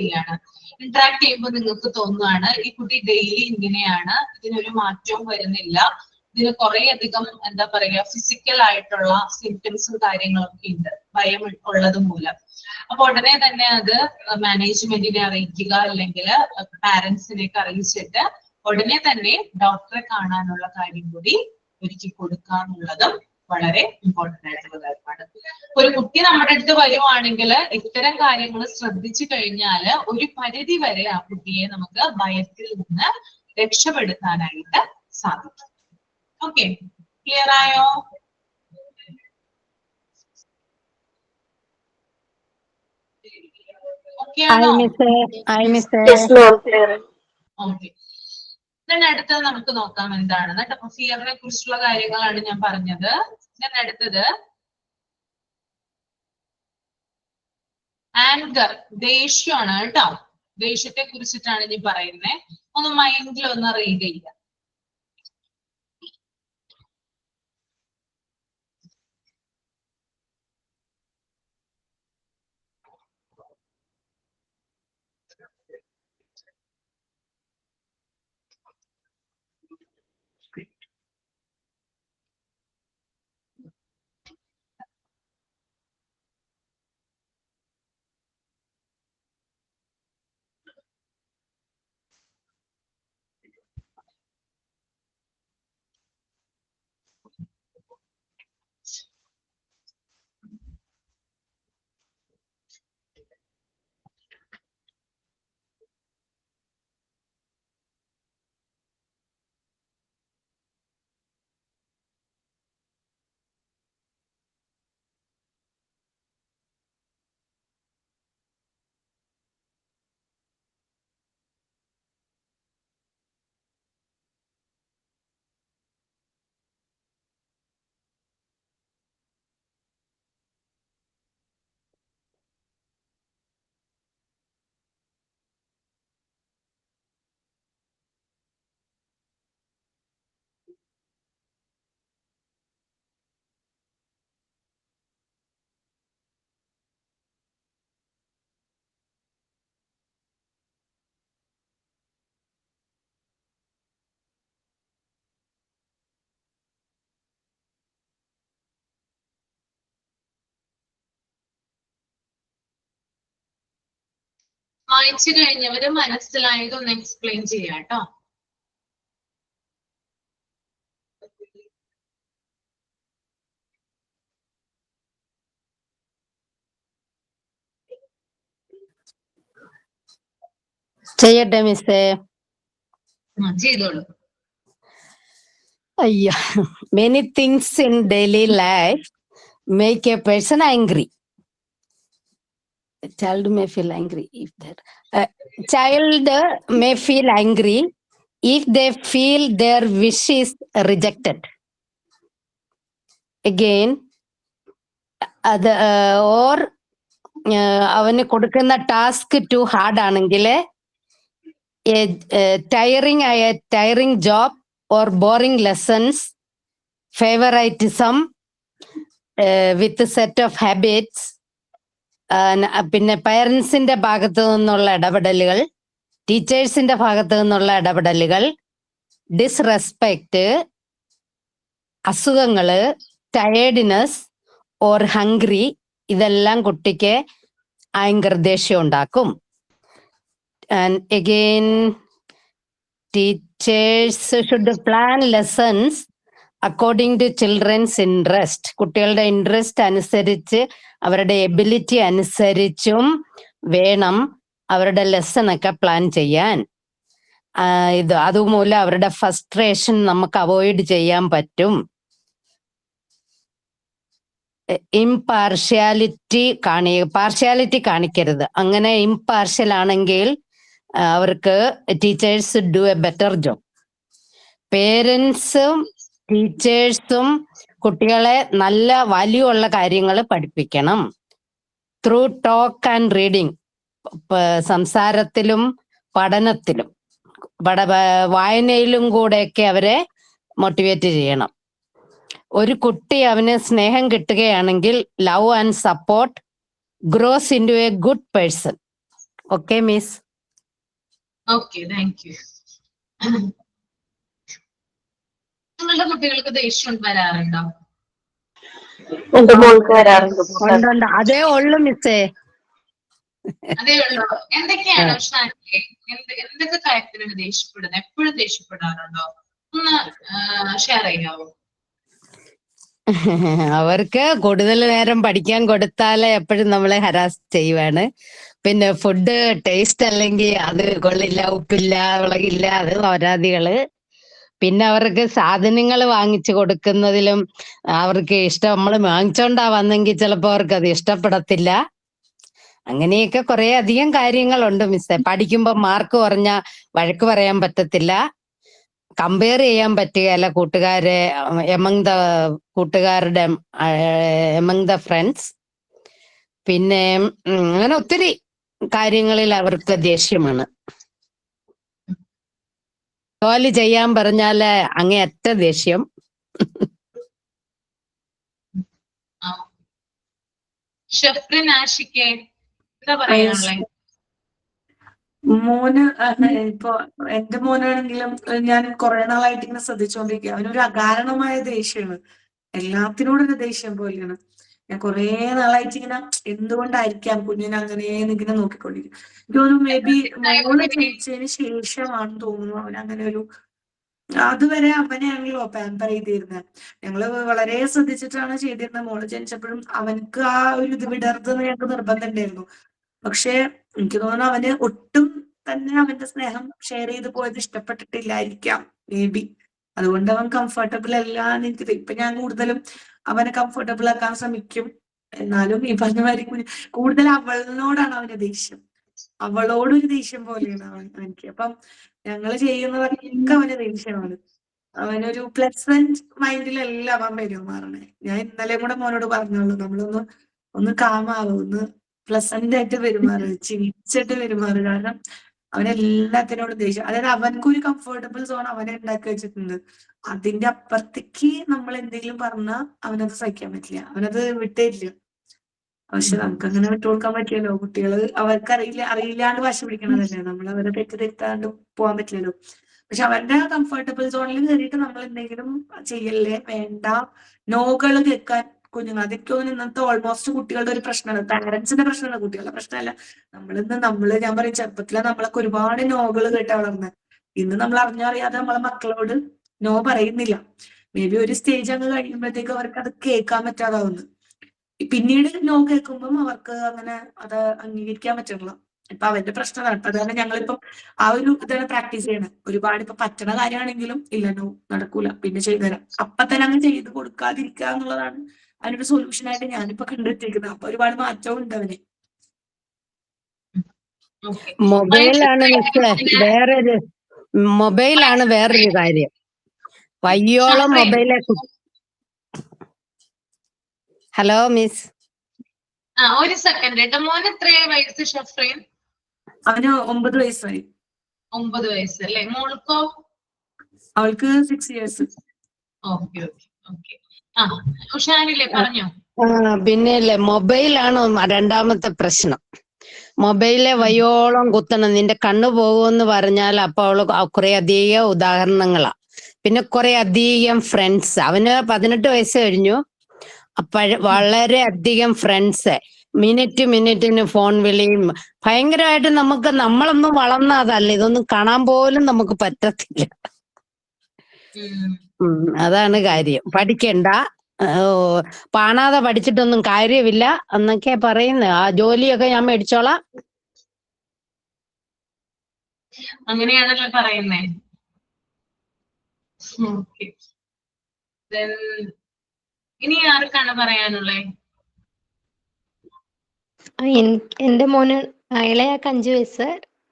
ചെയ്യുമ്പോൾ നിങ്ങൾക്ക് തോന്നുകയാണ് ഈ കുട്ടി ഡെയിലി ഇങ്ങനെയാണ്, ഇതിനൊരു മാറ്റവും വരുന്നില്ല, ഇതിന് കുറെ അധികം എന്താ പറയുക ഫിസിക്കൽ ആയിട്ടുള്ള സിംറ്റംസും കാര്യങ്ങളൊക്കെ ഉണ്ട് ഭയം ഉള്ളത് മൂലം. അപ്പൊ ഉടനെ തന്നെ അത് മാനേജ്മെന്റിനെ അറിയിക്കുക, അല്ലെങ്കിൽ പാരന്റ്സിനെയൊക്കെ അറിയിച്ചിട്ട് ഉടനെ തന്നെ ഡോക്ടറെ കാണാനുള്ള കാര്യം കൂടി ഒരുക്കി കൊടുക്കുക എന്നുള്ളതും വളരെ ഇമ്പോർട്ടന്റ് ആയിട്ടുള്ള കാര്യമാണ്. ഒരു കുട്ടി നമ്മുടെ അടുത്ത് വരുവാണെങ്കിൽ ഇത്തരം കാര്യങ്ങൾ ശ്രദ്ധിച്ചു കഴിഞ്ഞാൽ ഒരു പരിധി വരെ ആ കുട്ടിയെ നമുക്ക് ഭയത്തിൽ നിന്ന് രക്ഷപ്പെടുത്താനായിട്ട് സാധിക്കും. ഓക്കെ, ക്ലിയർ ആയോ? ഓക്കെ ആണോ? ഓക്കെ, അടുത്തത് നമുക്ക് നോക്കാം എന്താണ്. അപ്പൊ ഫിയറിനെ കുറിച്ചുള്ള കാര്യങ്ങളാണ് ഞാൻ പറഞ്ഞത്. അടുത്തത് ആങ്കർ, ദേഷ്യമാണ് കേട്ടോ. ദേഷ്യത്തെ കുറിച്ചിട്ടാണ് ഇനി പറയുന്നത്. ഒന്ന് മൈൻഡിൽ ഒന്ന് റീഡ് ചെയ്യുക. വായിച്ചു കഴിഞ്ഞവര് മനസ്സിലായതൊന്ന് എക്സ്പ്ലെയിൻ ചെയ്യാം കേട്ടോ. ചെയ്യട്ടെ മിസ്സേ? ചെയ്തോളൂ. അയ്യോ, many things in daily life make a person angry. A child may feel angry if child may feel angry if they feel their wish is rejected. Again, or അവന് കൊടുക്കുന്ന ടാസ്ക് ടു ഹാർഡ് ആണെങ്കിൽ, tiring job or boring lessons, favoritism with a set of habits, പിന്നെ പേരൻസിന്റെ ഭാഗത്തു നിന്നുള്ള ഇടപെടലുകൾ, ടീച്ചേഴ്സിന്റെ ഭാഗത്തു നിന്നുള്ള ഇടപെടലുകൾ, ഡിസ്റെസ്പെക്ട്, അസുഖങ്ങള്, ടയേർഡ്നെസ് ഓർ ഹംഗ്രി, ഇതെല്ലാം കുട്ടിക്ക് ഭയങ്കര ദേഷ്യം ഉണ്ടാക്കും. And again, teachers should plan lessons according to children's interest. കുട്ടികളുടെ ഇൻട്രസ്റ്റ് അനുസരിച്ച്, അവരുടെ എബിലിറ്റി അനുസരിച്ചും വേണം അവരുടെ ലെസൺ ഒക്കെ പ്ലാൻ ചെയ്യാൻ. അതുമൂലം അവരുടെ ഫ്രസ്ട്രേഷൻ നമുക്ക് അവോയ്ഡ് ചെയ്യാൻ പറ്റും. പാർഷ്യാലിറ്റി കാണിക്കരുത്. അങ്ങനെ ഇംപാർഷ്യൽ ആണെങ്കിൽ അവർക്ക് teachers do a better job. പേരൻസും ടീച്ചേഴ്സും കുട്ടികളെ നല്ല വാല്യൂ ഉള്ള കാര്യങ്ങൾ പഠിപ്പിക്കണം. ത്രൂ ടോക്ക് ആൻഡ് റീഡിങ്, സംസാരത്തിലും പഠനത്തിലും വായനയിലും കൂടെയൊക്കെ അവരെ മോട്ടിവേറ്റ് ചെയ്യണം. ഒരു കുട്ടി അവന് സ്നേഹം കിട്ടുകയാണെങ്കിൽ love and support grows into a good person. Okay miss? Okay, thank you. നിങ്ങളുടെ കുട്ടികൾക്ക് ദേഷ്യം വരാറുണ്ടോ? എന്റെ മോൾക്ക് വരാറുണ്ട്. ഉണ്ട്. അതേ ഉള്ളു മിസ്സേ. അതേ ഉള്ളൂ. എന്തൊക്കെയാണ് എന്തൊക്കെ കാര്യത്തിലാണ് ദേഷ്യപ്പെടുന്നത്? എപ്പോഴും ദേഷ്യപ്പെടാറുണ്ടോ? ഒന്ന് ഷെയർ ചെയ്യാവോ? അവർക്ക് കൂടുതൽ നേരം പഠിക്കാൻ കൊടുത്താലേ എപ്പോഴും നമ്മളെ ഹരാസ് ചെയ്യുവാണ്. പിന്നെ ഫുഡ് ടേസ്റ്റ് അല്ലെങ്കിൽ അത് കൊള്ളില്ല, ഉപ്പില്ല, വിളകില്ല, അത് പരാതികള്. പിന്നെ അവർക്ക് സാധനങ്ങൾ വാങ്ങിച്ചു കൊടുക്കുന്നതിലും അവർക്ക് ഇഷ്ടം, നമ്മൾ വാങ്ങിച്ചോണ്ടാ വന്നെങ്കിൽ ചിലപ്പോ അവർക്ക് അത് ഇഷ്ടപ്പെടത്തില്ല. അങ്ങനെയൊക്കെ കുറെ അധികം കാര്യങ്ങളുണ്ട് മിസ്സേ. പഠിക്കുമ്പോ മാർക്ക് കുറഞ്ഞ വഴക്ക് പറയാൻ പറ്റത്തില്ല, കമ്പയർ ചെയ്യാൻ പറ്റുകയല്ല കൂട്ടുകാരെ, എമംഗ് ദ ഫ്രണ്ട്സ്. പിന്നെ അങ്ങനെ ഒത്തിരി കാര്യങ്ങളിൽ അവർക്ക് ദേഷ്യമാണ്. ജോലി ചെയ്യാൻ പറഞ്ഞാല് അങ്ങേയറ്റ ദേഷ്യം. മോന് ഇപ്പൊ എന്റെ മോനാണെങ്കിലും ഞാൻ കുറെ നാളായിട്ട് ഇങ്ങനെ ശ്രദ്ധിച്ചുകൊണ്ടിരിക്കുക. അവനൊരു അകാരണമായ ദേഷ്യമാണ്, എല്ലാത്തിനോടും ഒരു ദേഷ്യം പോലെയാണ്. ഞാൻ കുറെ നാളായിട്ട് ഇങ്ങനെ എന്തുകൊണ്ടായിരിക്കാം കുഞ്ഞിനെ അങ്ങനെ ഇങ്ങനെ നോക്കിക്കൊണ്ടിരിക്കും. എനിക്ക് തോന്നുന്നു മേ ബി മോള് ജനിച്ചതിന് ശേഷമാണെന്ന് തോന്നുന്നു അവൻ അങ്ങനെ ഒരു, അതുവരെ അവനെയാണല്ലോ പാമ്പർ ചെയ്തിരുന്നത്. ഞങ്ങള് വളരെ ശ്രദ്ധിച്ചിട്ടാണ് ചെയ്തിരുന്നത്. മോള് ജനിച്ചപ്പോഴും അവനക്ക് ആ ഒരു ഇത് വിടരുതെന്ന് ഞങ്ങൾക്ക് നിർബന്ധം ഉണ്ടായിരുന്നു. പക്ഷെ എനിക്ക് തോന്നുന്നു അവന് ഒട്ടും തന്നെ അവന്റെ സ്നേഹം ഷെയർ ചെയ്ത് പോയത് ഇഷ്ടപ്പെട്ടിട്ടില്ലായിരിക്കാം മേ ബി. അതുകൊണ്ട് അവൻ കംഫർട്ടബിൾ അല്ല എന്ന് എനിക്ക്. ഇപ്പൊ ഞാൻ കൂടുതലും അവനെ കംഫർട്ടബിൾ ആക്കാൻ ശ്രമിക്കും. എന്നാലും ഈ പറഞ്ഞ മാതിരി കൂടുതൽ അവളിനോടാണ് അവന്റെ ദേഷ്യം, അവളോടൊരു ദേഷ്യം പോലെയാണ് അവനിക്ക്. അപ്പം ഞങ്ങള് ചെയ്യുന്നതൊക്കെ അവന് ദേഷ്യമാണ്. അവനൊരു പ്ലസന്റ് മൈൻഡിലല്ല അവൻ പെരുമാറണേ. ഞാൻ ഇന്നലെ കൂടെ മോനോട് പറഞ്ഞോളൂ, ഒന്ന് കാമാവും, ഒന്ന് പ്ലസന്റ് ആയിട്ട് പെരുമാറുക, ചിരിച്ചിട്ട് പെരുമാറുക. കാരണം അവനെല്ലാത്തിനോടും ദേഷ്യം. അതായത് അവനക്കൊരു കംഫർട്ടബിൾ സോൺ അവനെ ഉണ്ടാക്കി വെച്ചിട്ടുണ്ട്. അതിന്റെ അപ്പുറത്തേക്ക് നമ്മൾ എന്തെങ്കിലും പറഞ്ഞാൽ അവനത് സഹിക്കാൻ പറ്റില്ല, അവനത് വിട്ടേരില്ല. പക്ഷെ നമുക്ക് അങ്ങനെ വിട്ടുകൊടുക്കാൻ പറ്റില്ലല്ലോ. കുട്ടികള് അവർക്ക് അറിയില്ലാണ്ട് വാശി പിടിക്കണതല്ലേ, നമ്മൾ അവരെ തെറ്റാണ്ട് പോകാൻ പറ്റില്ലല്ലോ. പക്ഷെ അവന്റെ കംഫർട്ടബിൾ സോണിൽ കയറിയിട്ട് നമ്മൾ എന്തെങ്കിലും ചെയ്യല്ലേ, വേണ്ട, നോകള് കേൾക്കാൻ കുഞ്ഞുങ്ങൾ. അതൊക്കെ തോന്നുന്നു ഇന്നത്തെ ഓൾമോസ്റ്റ് കുട്ടികളുടെ ഒരു പ്രശ്നമാണ്. പാരന്റ്സിന്റെ പ്രശ്നമാണ്, കുട്ടികളുടെ പ്രശ്നമല്ല. നമ്മള് ഞാൻ പറയും ചെറുപ്പത്തിലെ നമ്മളൊക്കെ ഒരുപാട് നോകൾ കേട്ടാ വളർന്നത്. ഇന്ന് നമ്മൾ അറിഞ്ഞറിയാതെ നമ്മളെ മക്കളോട് നോ പറയുന്നില്ല. മേ ബി ഒരു സ്റ്റേജ് അങ്ങ് കഴിയുമ്പോഴത്തേക്ക് അവർക്ക് അത് കേൾക്കാൻ പറ്റാതാവുന്നു. പിന്നീട് നോ കേൾക്കുമ്പം അവർക്ക് അങ്ങനെ അത് അംഗീകരിക്കാൻ പറ്റില്ല. ഇപ്പൊ അവന്റെ പ്രശ്നമാണ്. അതാണ് ഞങ്ങളിപ്പം ആ ഒരു ഇതാണ് പ്രാക്ടീസ് ചെയ്യണത്. ഒരുപാട് ഇപ്പൊ പറ്റണ കാര്യമാണെങ്കിലും ഇല്ല, നോ നടക്കൂല, പിന്നെ ചെയ്തുതരാം, അപ്പൊ തന്നെ അങ്ങ് ചെയ്ത് കൊടുക്കാതിരിക്കുക എന്നുള്ളതാണ് അതിനൊരു സൊല്യൂഷൻ ആയിട്ട് ഞാനിപ്പോ കണ്ടെത്തിയിരിക്കുന്നത്. അപ്പൊ ഒരുപാട് മാറ്റവും ഉണ്ട് അവന്. മൊബൈലാണ് വേറൊരു കാര്യം. വയ്യോളം മൊബൈലെ. Hello miss. ഒരു സെക്കൻഡ് കേട്ടോ. മോന് എത്രയാ വയസ്സ് ഷഫ്രീൻ? അവന് 9 വയസ്സായി. 9 വയസ്സ് അല്ലേ? മോൾക്കോ? അവൾക്ക് 6 years. Okay okay okay. ഉഷാനില്ലേ, പറഞ്ഞോ. പിന്നെയല്ലേ മൊബൈലാണ് രണ്ടാമത്തെ പ്രശ്നം. മൊബൈലിലെ വയ്യോളം കുത്തണം, നിന്റെ കണ്ണു പോകുമെന്ന് പറഞ്ഞാൽ അപ്പൊ അവള് കുറെ അധികം ഉദാഹരണങ്ങളാ. പിന്നെ കുറെ അധികം ഫ്രണ്ട്സ്. അവന് 18 വയസ്സ് കഴിഞ്ഞു. വളരെ അധികം ഫ്രണ്ട്സ്, മിനിറ്റിന് ഫോൺ വിളിയും. ഭയങ്കരമായിട്ട് നമ്മളൊന്നും വളർന്നതല്ല, ഇതൊന്നും കാണാൻ പോലും നമുക്ക് പറ്റത്തില്ല. അതാണ് കാര്യം. പഠിക്കണ്ട, കാണാതെ പഠിച്ചിട്ടൊന്നും കാര്യമില്ല എന്നൊക്കെ പറയുന്നത്. ആ ജോലിയൊക്കെ ഞാൻ മേടിച്ചോളാം, അങ്ങനെയാണല്ലോ പറയുന്നേ. ഇനി ആർക്കാണ് പറയാനുള്ളത്? എന്റെ മോന് ഇളയാൾക്ക് 5 വയസ്സ്,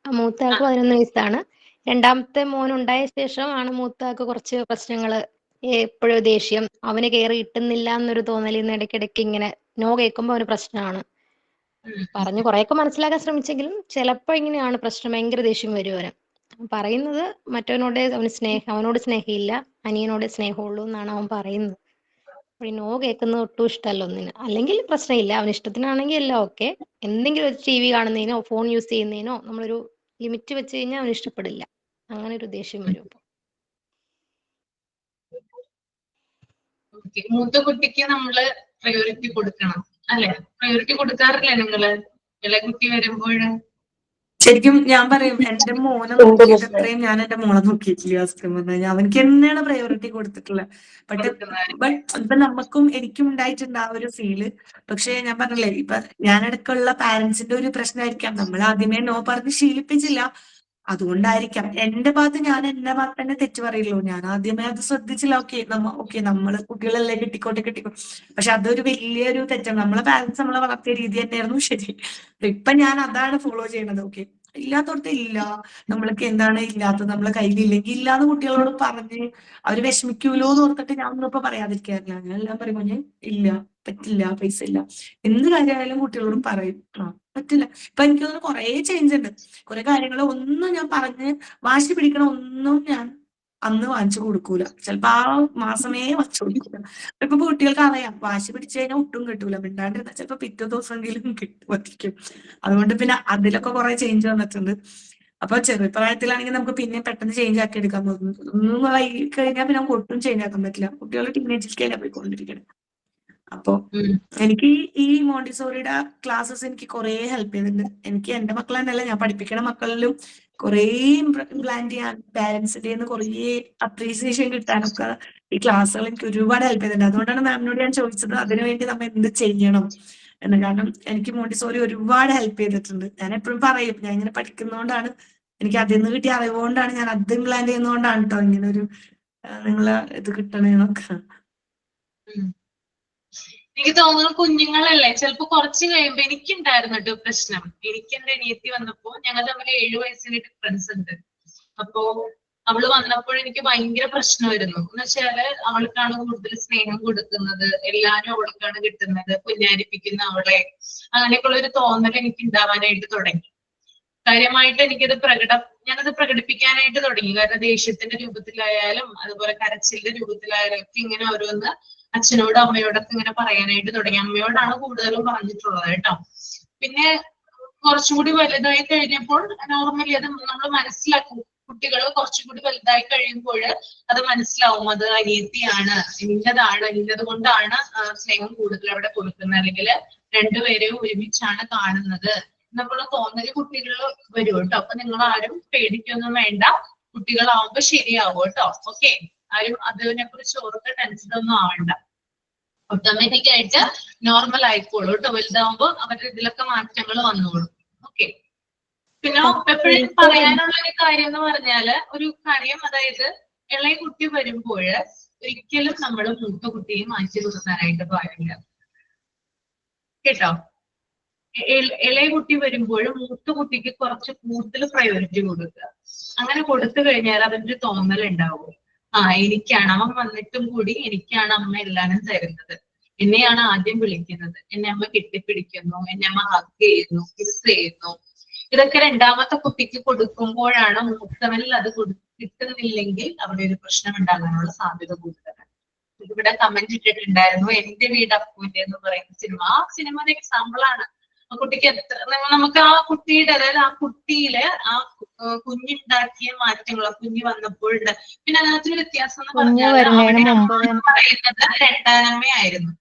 മൂത്താൾക്ക് 11 വയസ്സാണ്. രണ്ടാമത്തെ മോൻ ഉണ്ടായ ശേഷമാണ് മൂത്താൾക്ക് കുറച്ച് പ്രശ്നങ്ങള്. എപ്പോഴും ദേഷ്യം, അവന് കയറി കിട്ടുന്നില്ല എന്നൊരു തോന്നൽ. ഇന്ന് ഇടയ്ക്കിടയ്ക്ക് ഇങ്ങനെ നോ കേൾക്കുമ്പോ അവന് പ്രശ്നമാണ്. പറഞ്ഞു കുറെയൊക്കെ മനസ്സിലാക്കാൻ ശ്രമിച്ചെങ്കിലും ചിലപ്പോ ഇങ്ങനെയാണ് പ്രശ്നം. ഭയങ്കര ദേഷ്യം വരും അവന്. പറയുന്നത് മറ്റവനോട് അവനോട് സ്നേഹമില്ല, അനിയനോട് സ്നേഹമുള്ളൂ എന്നാണ് അവൻ പറയുന്നത്. നോ കേൾക്കുന്നത് ഒട്ടും ഇഷ്ടമല്ല ഒന്നിന്. അല്ലെങ്കിൽ പ്രശ്നമില്ല, അവന് ഇഷ്ടത്തിനാണെങ്കിൽ എല്ലാം ഓക്കെ. എന്തെങ്കിലും ഒരു TV കാണുന്നതിനോ ഫോൺ യൂസ് ചെയ്യുന്നതിനോ നമ്മളൊരു ലിമിറ്റ് വെച്ച് കഴിഞ്ഞാൽ അവന് ഇഷ്ടപ്പെടില്ല. അങ്ങനെ ഒരു ദേഷ്യം വരും. മൂത്ത കുട്ടിക്ക് നമ്മള് പ്രയോറിറ്റി കൊടുക്കണം അല്ലെ? പ്രയോറിറ്റി കൊടുക്കാറില്ലേ നിങ്ങള് ഇളയ കുട്ടി വരുമ്പോഴ്? ശരിക്കും ഞാൻ പറയും, എന്റെ മോനെ നോക്കിയിട്ട് അത്രയും ഞാൻ എന്റെ മോളെ നോക്കിയിട്ടില്ല. സത്യം പറഞ്ഞു കഴിഞ്ഞാൽ അവനക്ക് തന്നെയാണ് പ്രയോറിറ്റി കൊടുത്തിട്ടുള്ളത്. ഇപ്പൊ നമുക്കും എനിക്കും ഉണ്ടായിട്ടുണ്ട് ആ ഒരു ഫീല്. പക്ഷെ ഞാൻ പറഞ്ഞില്ലേ, ഇപ്പൊ ഞാനടക്കമുള്ള പാരന്റ്സിന്റെ ഒരു പ്രശ്നമായിരിക്കാം, നമ്മൾ ആദ്യമേ നോ പറഞ്ഞ് ശീലിപ്പിച്ചില്ല. അതുകൊണ്ടായിരിക്കാം എന്റെ ഭാഗത്ത് എന്റെ ഭാഗത്ത് തന്നെ തെറ്റ് പറയുള്ളൂ. ഞാൻ ആദ്യമേ അത് ശ്രദ്ധിച്ചില്ല. നമ്മള് കുട്ടികളെല്ലാം കിട്ടിക്കോട്ടെ. പക്ഷെ അതൊരു വലിയൊരു തെറ്റാണ്. നമ്മളെ പാരന്റ്സ് നമ്മളെ വളർത്തിയ രീതി തന്നെയായിരുന്നു ശരി. ഇപ്പൊ ഞാൻ അതാണ് ഫോളോ ചെയ്യണത്. ഇല്ലാത്തടത്ത് ഇല്ല, നമ്മൾക്ക് എന്താണ് ഇല്ലാത്തത് നമ്മളെ കയ്യിലില്ലെങ്കിൽ ഇല്ലാന്ന് കുട്ടികളോട് പറഞ്ഞ് അവര് വിഷമിക്കൂലോ എന്ന് ഓർത്തിട്ട് ഞാൻ ഒന്നും ഇപ്പൊ പറയാതിരിക്കാറില്ല. ഞാൻ എല്ലാം പറയുമ്പോ ഇല്ല, പറ്റില്ല, പൈസ ഇല്ല, എന്ത് കാര്യമായാലും കുട്ടികളോടും പറയും. പറ്റില്ല. ഇപ്പൊ എനിക്ക് തോന്നുന്നു കുറെ ചേഞ്ച് ഉണ്ട്. കുറെ കാര്യങ്ങൾ ഒന്നും ഞാൻ പറഞ്ഞ് വാശി പിടിക്കണ ഒന്നും ഞാൻ അന്ന് വാങ്ങിച്ചു കൊടുക്കൂല. ചിലപ്പോ ആ മാസമേ വാങ്ങിച്ചു കൊടുക്കൂല. ഇപ്പൊ കുട്ടികൾക്ക് അറിയാം, വാശി പിടിച്ചു കഴിഞ്ഞാൽ ഒട്ടും കിട്ടൂല. മിണ്ടാണ്ടിരുന്ന ചിലപ്പോ പിറ്റേ ദിവസമെങ്കിലും കിട്ടുമായിരിക്കും. അതുകൊണ്ട് പിന്നെ അതിലൊക്കെ കുറെ ചേഞ്ച് വന്നിട്ടുണ്ട്. അപ്പൊ ചെറുപ്രായത്തിലാണെങ്കിൽ നമുക്ക് പിന്നെ പെട്ടെന്ന് ചേഞ്ച് ആക്കി എടുക്കാൻ തോന്നുന്നു. ഒന്നും വൈകി കഴിഞ്ഞാൽ പിന്നെ നമുക്ക് ഒട്ടും ചേഞ്ച് ആക്കാൻ പറ്റില്ല. കുട്ടികൾ ടീനേജിലേക്കല്ലേ പോയിക്കൊണ്ടിരിക്കണം. അപ്പൊ എനിക്ക് ഈ മോണ്ടിസോറിയുടെ ക്ലാസ്സസ് എനിക്ക് കുറെ ഹെൽപ്പ് ചെയ്തിട്ടുണ്ട്. എനിക്ക് എന്റെ മക്കൾ തന്നെയല്ല, ഞാൻ പഠിപ്പിക്കണ മക്കളിലും കുറെ ഇംപ്ലാന്റ് ചെയ്യാൻ പാരന്റ്സിന്റെ കുറെ അപ്രീസിയേഷൻ കിട്ടാനൊക്കെ ഈ ക്ലാസ്സുകൾ എനിക്ക് ഒരുപാട് ഹെൽപ്പ് ചെയ്തിട്ടുണ്ട്. അതുകൊണ്ടാണ് മാമിനോട് ഞാൻ ചോദിച്ചത് അതിനുവേണ്ടി നമ്മൾ എന്ത് ചെയ്യണം എന്ന്. കാരണം എനിക്ക് മോണ്ടിസോറി ഒരുപാട് ഹെൽപ്പ് ചെയ്തിട്ടുണ്ട്. ഞാൻ എപ്പോഴും പറയും, ഞാൻ ഇങ്ങനെ പഠിക്കുന്നതുകൊണ്ടാണ്, എനിക്ക് അതിൽ നിന്ന് കിട്ടിയ അറിവുകൊണ്ടാണ്, ഞാൻ അത് ഇംപ്ലാന്റ് ചെയ്യുന്നതുകൊണ്ടാണ് കേട്ടോ ഇങ്ങനെ ഒരു നിങ്ങളെ ഇത് കിട്ടണേന്നൊക്കെ. എനിക്ക് തോന്നുന്നു കുഞ്ഞുങ്ങളല്ലേ, ചിലപ്പോ കുറച്ച് കഴിയുമ്പോ എനിക്കുണ്ടായിരുന്നു കേട്ടോ പ്രശ്നം. എനിക്ക് എന്റെ അനിയത്തി വന്നപ്പോ ഞങ്ങൾ തമ്മിൽ 7 വയസ്സിന് ഡിഫറൻസ് ഉണ്ട്. അപ്പോ അവള് വന്നപ്പോൾ എനിക്ക് ഭയങ്കര പ്രശ്നമായിരുന്നു. എന്ന് വെച്ചാല് അവൾക്കാണ് കൂടുതൽ സ്നേഹം കൊടുക്കുന്നത്, എല്ലാരും അവൾക്കാണ് കിട്ടുന്നത്, കുഞ്ഞാരിപ്പിക്കുന്ന അവളെ, അങ്ങനെയൊക്കെയുള്ള ഒരു തോന്നൽ എനിക്ക് ഉണ്ടാവാനായിട്ട് തുടങ്ങി. കാര്യമായിട്ട് ഞാനത് പ്രകടിപ്പിക്കാനായിട്ട് തുടങ്ങി. കാരണം ദേഷ്യത്തിന്റെ രൂപത്തിലായാലും അതുപോലെ കരച്ചിലിന്റെ രൂപത്തിലായാലും ഒക്കെ ഇങ്ങനെ ഓരോന്ന് അച്ഛനോടും അമ്മയോടൊക്കെ ഇങ്ങനെ പറയാനായിട്ട് തുടങ്ങി. അമ്മയോടാണ് കൂടുതലും പറഞ്ഞിട്ടുള്ളത് കേട്ടോ. പിന്നെ കുറച്ചുകൂടി വലുതായി കഴിഞ്ഞപ്പോൾ നോർമലി അത് നമ്മൾ മനസ്സിലാക്കും. കുട്ടികൾ കുറച്ചും കൂടി വലുതായി കഴിയുമ്പോൾ അത് മനസ്സിലാവും, അത് അനിയത്തിയാണ്, ഇന്നത് കൊണ്ടാണ് സ്നേഹം കൂടുതൽ അവിടെ കൊടുക്കുന്നത്, അല്ലെങ്കിൽ രണ്ടുപേരെയും ഒരുമിച്ചാണ് കാണുന്നത് എന്നുള്ള തോന്നല് കുട്ടികൾ വരും കേട്ടോ. അപ്പൊ നിങ്ങൾ ആരും പേടിക്കൊന്നും വേണ്ട, കുട്ടികളാവുമ്പോ ശരിയാവും കേട്ടോ. ഓക്കെ, ആരും അതിനെ കുറിച്ച് ഓർത്ത് ടെൻഷൻ ഒന്നും ആവണ്ട. ഓട്ടോമാറ്റിക് ആയിട്ട് നോർമൽ ആയിക്കോളൂ കേട്ടോ. വലുതാവുമ്പോ അവരുടെ ഇതിലൊക്കെ മാറ്റങ്ങൾ വന്നോളൂ. ഓക്കെ. പിന്നെ എപ്പോഴും പറയാനുള്ള ഒരു കാര്യം എന്ന് പറഞ്ഞാല്, ഒരു കാര്യം, അതായത് ഇളയ കുട്ടി വരുമ്പോൾ ഒരിക്കലും നമ്മൾ മൂത്ത കുട്ടിയെ മാറ്റി നിർത്താനായിട്ട് പാടില്ല കേട്ടോ. ഇളയ കുട്ടി വരുമ്പോൾ മൂത്ത കുട്ടിക്ക് കുറച്ച് കൂടുതൽ പ്രയോറിറ്റി കൊടുക്കുക. അങ്ങനെ കൊടുത്തു കഴിഞ്ഞാൽ അവന്റെ തോന്നൽ ഉണ്ടാവും, എനിക്കാണ്, അവൻ വന്നിട്ടും കൂടി എനിക്കാണ് അമ്മ എല്ലാനും തരുന്നത്, എന്നെയാണ് ആദ്യം വിളിക്കുന്നത്, എന്നെ അമ്മ കെട്ടിപ്പിടിക്കുന്നു, എന്നെ അമ്മ ഹഗ് ചെയ്യുന്നു, കിസ് ചെയ്യുന്നു. ഇതൊക്കെ രണ്ടാമത്തെ കുട്ടിക്ക് കൊടുക്കുമ്പോഴാണ് മൂത്തവനിൽ അത് കിട്ടുന്നില്ലെങ്കിൽ അവിടെ ഒരു പ്രശ്നം ഉണ്ടാകാനുള്ള സാധ്യത കൂടുതലാണ്. ഇവിടെ കമന്റ് ഇട്ടിട്ടുണ്ടായിരുന്നു, എന്റെ വീട് അപ്പൂന്റെ എന്ന് പറയുന്ന സിനിമ. ആ സിനിമ ഒരു എക്സാമ്പിൾ ആണ്. ആ കുട്ടിക്ക് നമുക്ക് ആ കുട്ടിയുടെ, അതായത് ആ കുട്ടിയില് ആ കുഞ്ഞുണ്ടാക്കിയ മാറ്റങ്ങൾ, കുഞ്ഞ് വന്നപ്പോഴുണ്ട്. പിന്നെ അതിനകത്തൊരു വ്യത്യാസം എന്ന് പറഞ്ഞാൽ അവിടെ പറയുന്നത് രണ്ടാനമ്മയായിരുന്നു